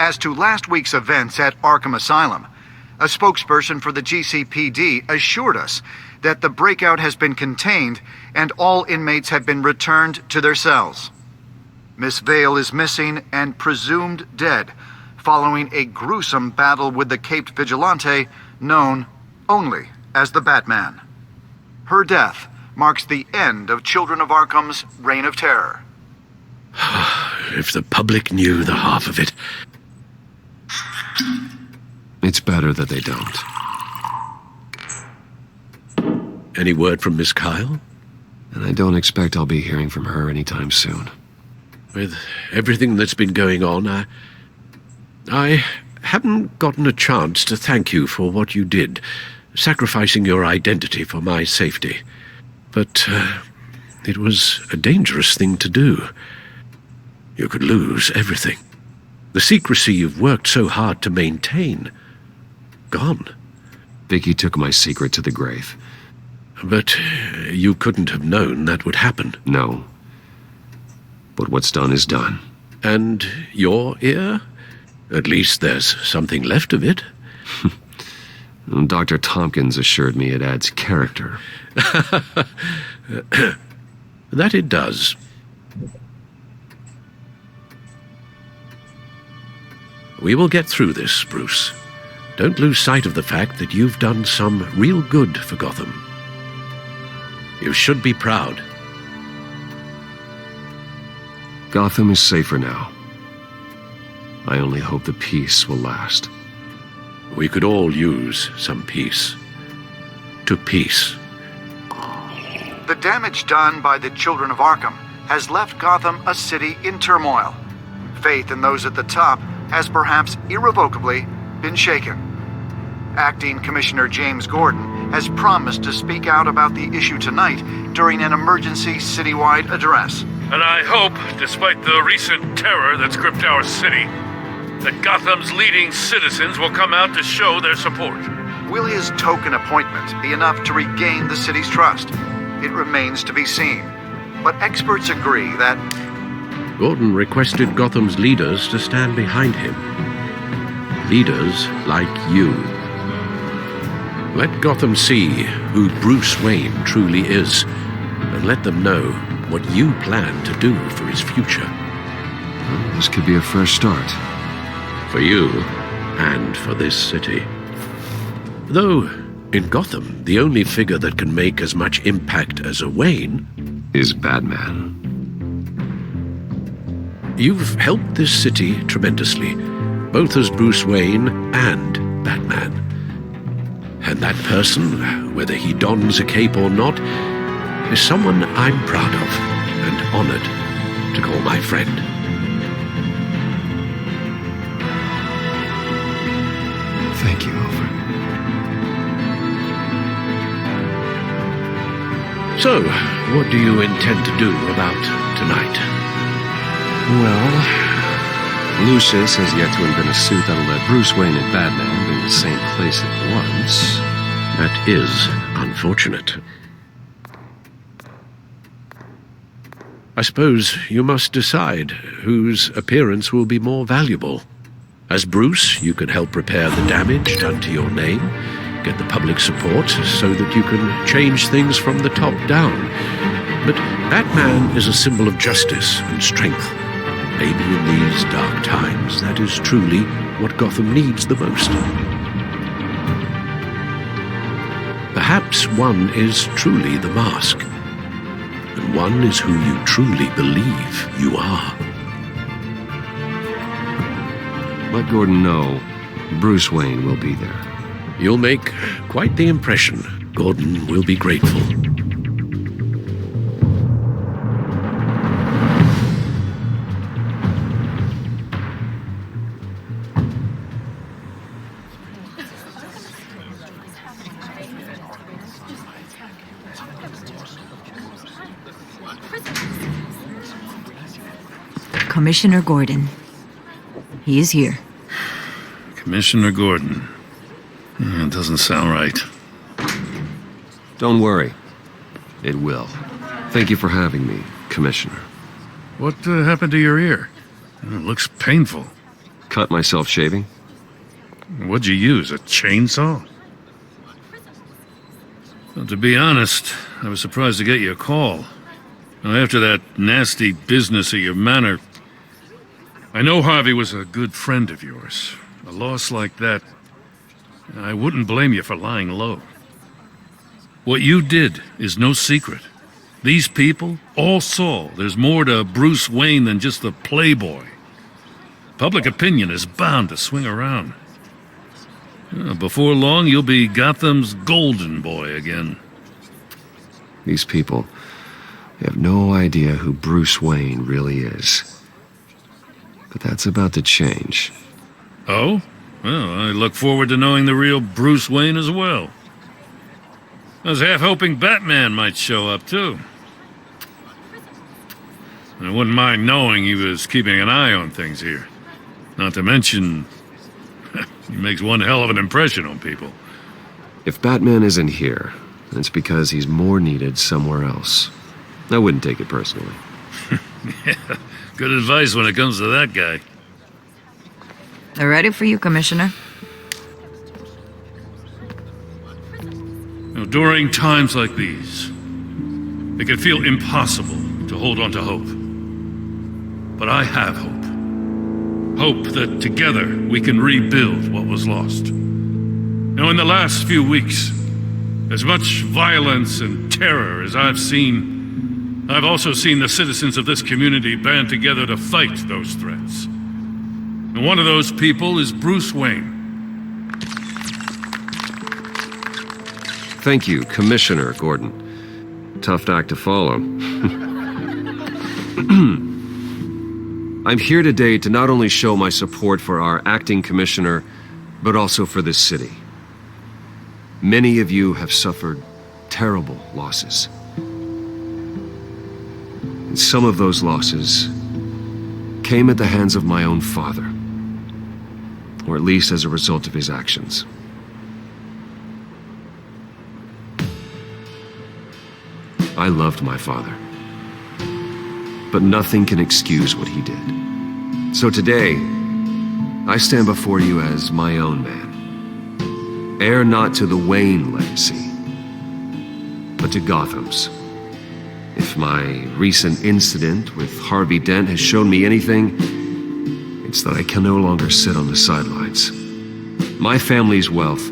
As to last week's events at Arkham Asylum, a spokesperson for the GCPD assured us that the breakout has been contained and all inmates have been returned to their cells. Miss Vale is missing and presumed dead following a gruesome battle with the caped vigilante known only as the Batman. Her death marks the end of Children of Arkham's reign of terror. If the public knew the half of it. It's better that they don't. Any word from Miss Kyle? And I don't expect I'll be hearing from her anytime soon. With everything that's been going on, I haven't gotten a chance to thank you for what you did, sacrificing your identity for my safety. But it was a dangerous thing to do. You could lose everything. The secrecy you've worked so hard to maintain. Gone. Vicky took my secret to the grave. But you couldn't have known that would happen. No. But what's done is done. And your ear? At least there's something left of it. Dr. Tompkins assured me it adds character. That it does. We will get through this, Bruce. Don't lose sight of the fact that you've done some real good for Gotham. You should be proud. Gotham is safer now. I only hope the peace will last. We could all use some peace. To peace. The damage done by the Children of Arkham has left Gotham a city in turmoil. Faith in those at the top has perhaps irrevocably been shaken. Acting Commissioner James Gordon has promised to speak out about the issue tonight during an emergency citywide address. And I hope, despite the recent terror that's gripped our city, that Gotham's leading citizens will come out to show their support. Will his token appointment be enough to regain the city's trust? It remains to be seen. But experts agree that Gordon requested Gotham's leaders to stand behind him. Leaders like you. Let Gotham see who Bruce Wayne truly is, and let them know what you plan to do for his future. Well, this could be a fresh start. For you, and for this city. Though, in Gotham, the only figure that can make as much impact as a Wayne is Batman. You've helped this city tremendously, both as Bruce Wayne and Batman. And that person, whether he dons a cape or not, is someone I'm proud of and honored to call my friend. Thank you, Alfred. So, what do you intend to do about tonight? Well, Lucius has yet to invent a suit that'll let Bruce Wayne and Batman be in the same place at once. That is unfortunate. I suppose you must decide whose appearance will be more valuable. As Bruce, you can help repair the damage done to your name, get the public support so that you can change things from the top down. But Batman is a symbol of justice and strength. Maybe in these dark times, that is truly what Gotham needs the most. Perhaps one is truly the mask, and one is who you truly believe you are. Let Gordon know Bruce Wayne will be there. You'll make quite the impression. Gordon will be grateful. Commissioner Gordon. He is here. Commissioner Gordon. It doesn't sound right. Don't worry. It will. Thank you for having me, Commissioner. What happened to your ear? It looks painful. cut myself shaving. What'd you use, a chainsaw? Well, to be honest, I was surprised to get your call. Now, after that nasty business at your manor, I know Harvey was a good friend of yours. A loss like that, I wouldn't blame you for lying low. What you did is no secret. These people all saw there's more to Bruce Wayne than just the playboy. Public opinion is bound to swing around. Before long, you'll be Gotham's golden boy again. These people, they have no idea who Bruce Wayne really is. But that's about to change. Oh? Well, I look forward to knowing the real Bruce Wayne as well. I was half hoping Batman might show up, too. I wouldn't mind knowing he was keeping an eye on things here. Not to mention, he makes one hell of an impression on people. If Batman isn't here, it's because he's more needed somewhere else. I wouldn't take it personally. Yeah, good advice when it comes to that guy. They're ready for you, Commissioner. During times like these, it can feel impossible to hold on to hope. But I have hope. Hope that together we can rebuild what was lost. Now, in the last few weeks, as much violence and terror as I've seen, I've also seen the citizens of this community band together to fight those threats. And one of those people is Bruce Wayne. Thank you, Commissioner Gordon. Tough act to follow. I'm here today to not only show my support for our acting commissioner, but also for this city. Many of you have suffered terrible losses. And some of those losses came at the hands of my own father, or at least as a result of his actions. I loved my father, but nothing can excuse what he did. So today, I stand before you as my own man, heir not to the Wayne legacy, but to Gotham's. If my recent incident with Harvey Dent has shown me anything, it's that I can no longer sit on the sidelines. My family's wealth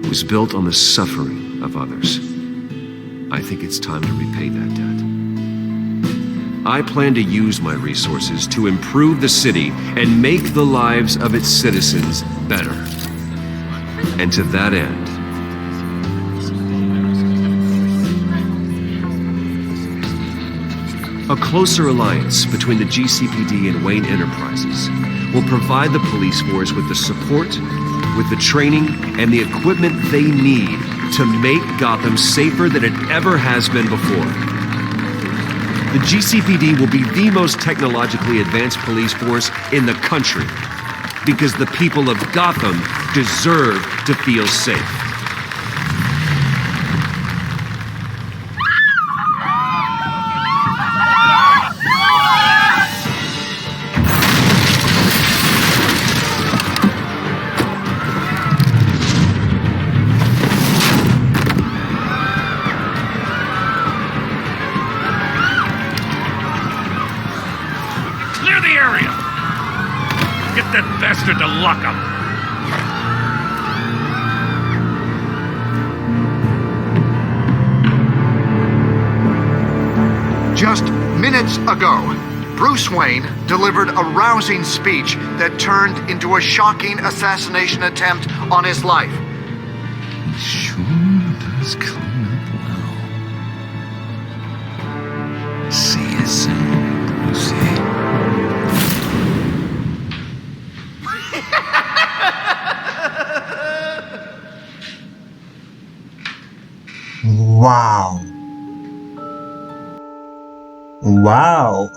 was built on the suffering of others. I think it's time to repay that debt. I plan to use my resources to improve the city and make the lives of its citizens better. And to that end, a closer alliance between the GCPD and Wayne Enterprises will provide the police force with the support, with the training, and the equipment they need to make Gotham safer than it ever has been before. The GCPD will be the most technologically advanced police force in the country because the people of Gotham deserve to feel safe. Bastard to lock up. Just minutes ago, Bruce Wayne delivered a rousing speech that turned into a shocking assassination attempt on his life. Sure does clean up well. See you soon, Brucey. Wow. Wow.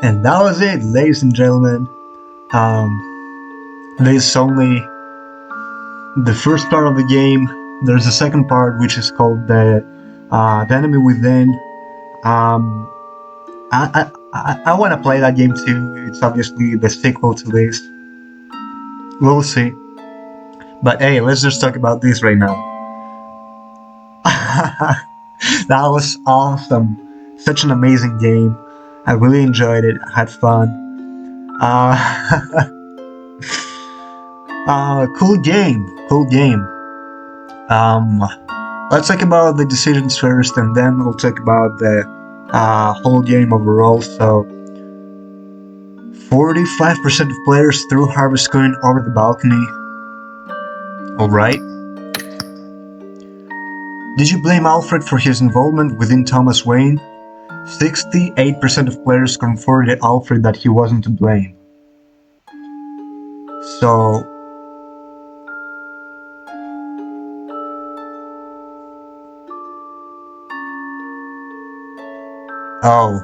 And that was it, ladies and gentlemen. This is only the first part of the game. There's a second part which is called the Enemy Within. I want to play that game too. It's obviously the sequel to this. We'll see. But hey, let's just talk about this right now. That was awesome. Such an amazing game. I really enjoyed it. I had fun. Cool game. Cool game. Let's talk about the decisions first, and then we'll talk about the whole game overall. So, 45% of players threw Harvest Coin over the balcony. Alright. Did you blame Alfred for his involvement within Thomas Wayne? 68% of players comforted Alfred that he wasn't to blame. So, oh,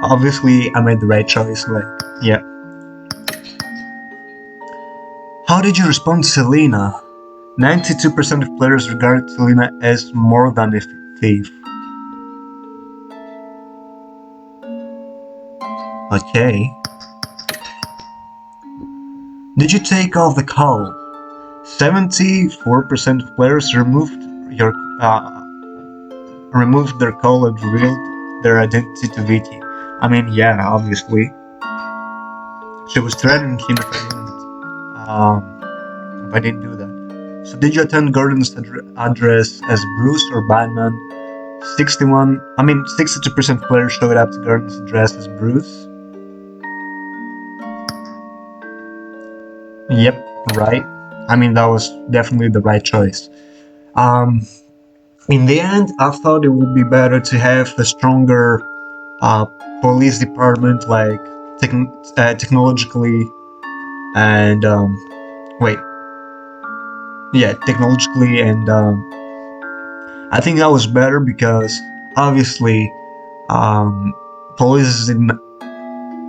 obviously I made the right choice, like, yeah. How did you respond to Selena? 92% of players regarded Selena as more than a thief. Okay. Did you take off the cowl? 74% of players removed their cowl and revealed their identity to Vicky. I mean, yeah, obviously. She was threatening him if I didn't do that. So did you attend Gordon's address as Bruce or Batman? 62% of players showed up to Gordon's address as Bruce. Yep, right. I mean, that was definitely the right choice. In the end, I thought it would be better to have a stronger police department, like technologically and technologically, and I think that was better because obviously police is in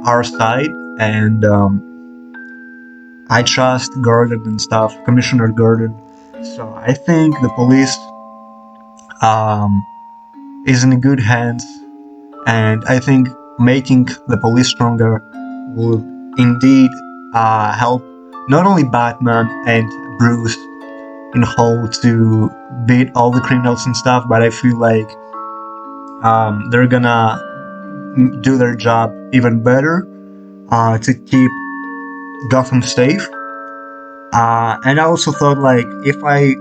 our side, and I trust Gordon and stuff, Commissioner Gordon. So I think the police is in good hands, and I think making the police stronger would indeed help not only Batman and Bruce in whole to beat all the criminals and stuff, but I feel like they're gonna do their job even better to keep Gotham safe. And I also thought, like, if I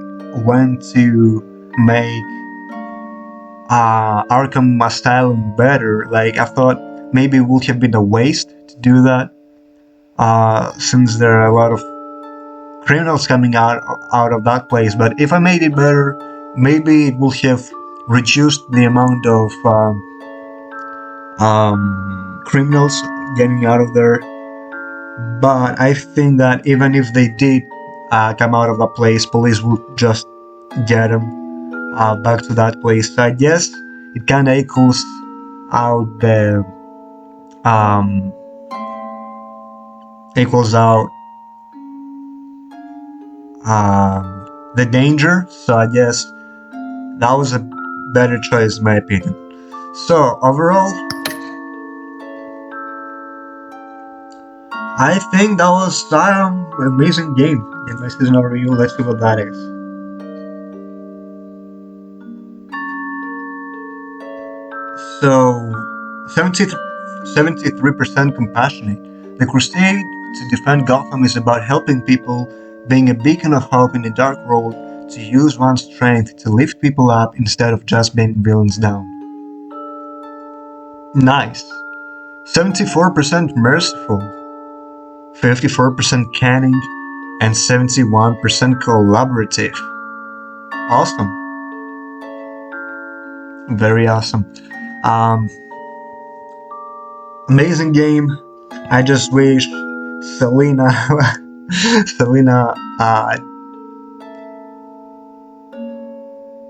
went to make Arkham Asylum better, like, I thought maybe it would have been a waste to do that, since there are a lot of criminals coming out of that place. But if I made it better, maybe it would have reduced the amount of criminals getting out of there. But I think that even if they did come out of that place, police would just get them back to that place. So I guess it kind of equals out the the danger. So I guess that was a better choice in my opinion. So overall, I think that was an amazing game. In my season overview, let's see what that is. So, 73% compassionate. The crusade to defend Gotham is about helping people, being a beacon of hope in a dark world, to use one's strength to lift people up instead of just being villains down. Nice. 74% merciful, 54% canning, and 71% collaborative. Awesome. Very awesome. Amazing game. I just wish Selena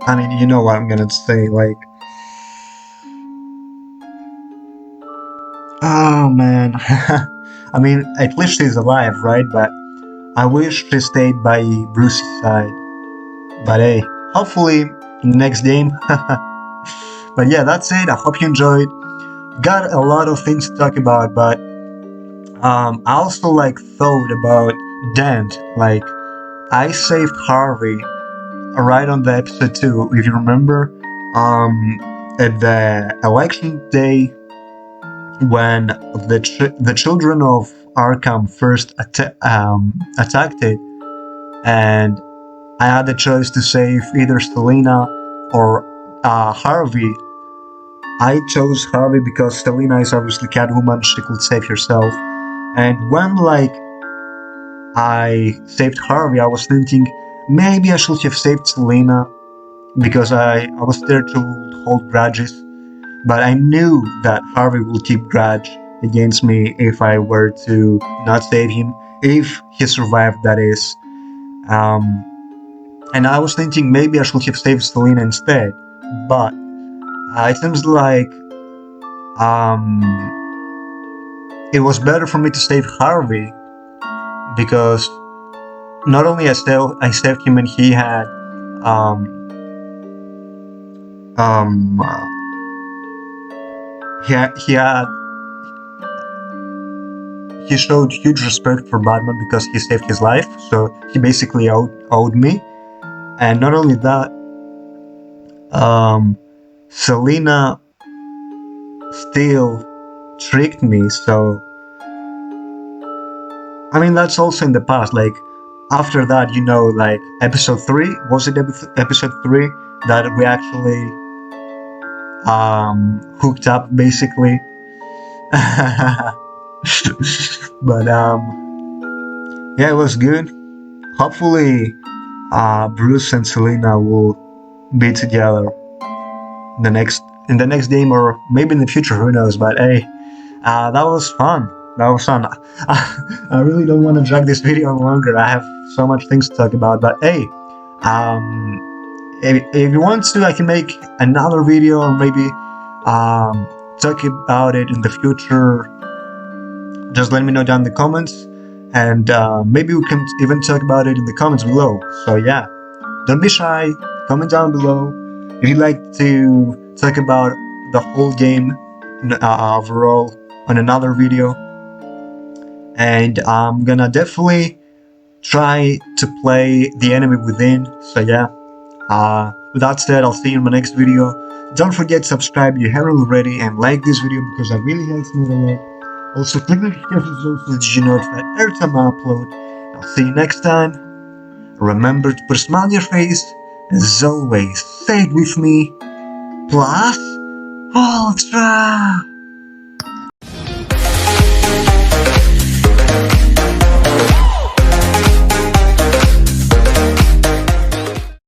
I mean, you know what I'm gonna say, like, oh man. I mean, at least she's alive, right? But I wish she stayed by Bruce's side. But hey, hopefully in the next game. But yeah, that's it. I hope you enjoyed. got a lot of things to talk about, but I also like thought about Dent. Like, I saved Harvey right on the episode 2, if you remember, at the election day when the children of Arkham first attacked it, and I had the choice to save either Selina or Harvey. I chose Harvey because Selina is obviously Catwoman, she could save herself. And when I saved Harvey, I was thinking maybe I should have saved Selina because I was there to hold grudges. But I knew that Harvey will keep grudge against me if I were to not save him, if he survived, that is. And I was thinking maybe I should have saved Selina instead, but it seems like it was better for me to save Harvey because not only I saved him and he had um, he had he showed huge respect for Batman because he saved his life, so he basically owed me. And not only that, Selina still tricked me, so I mean that's also in the past. Like after that, like episode 3, was it episode 3 that we actually hooked up basically? But yeah, it was good. Hopefully Bruce and Selina will be together in the next game, or maybe in the future, who knows. But hey, that was fun. I really don't want to drag this video on longer. I have so much things to talk about. But hey, if you want to, I can make another video or maybe talk about it in the future. Just let me know down in the comments, and maybe we can even talk about it in the comments below. So yeah, don't be shy. Comment down below if you'd like to talk about the whole game overall on another video. And I'm gonna definitely try to play The Enemy Within. So yeah, with that said, I'll see you in my next video. Don't forget to subscribe if you haven't already, and like this video because I really helps me a lot. Also click the notification bell so that you know every time I upload. I'll see you next time. Remember to put a smile on your face. As always, say it with me. Plus Ultra!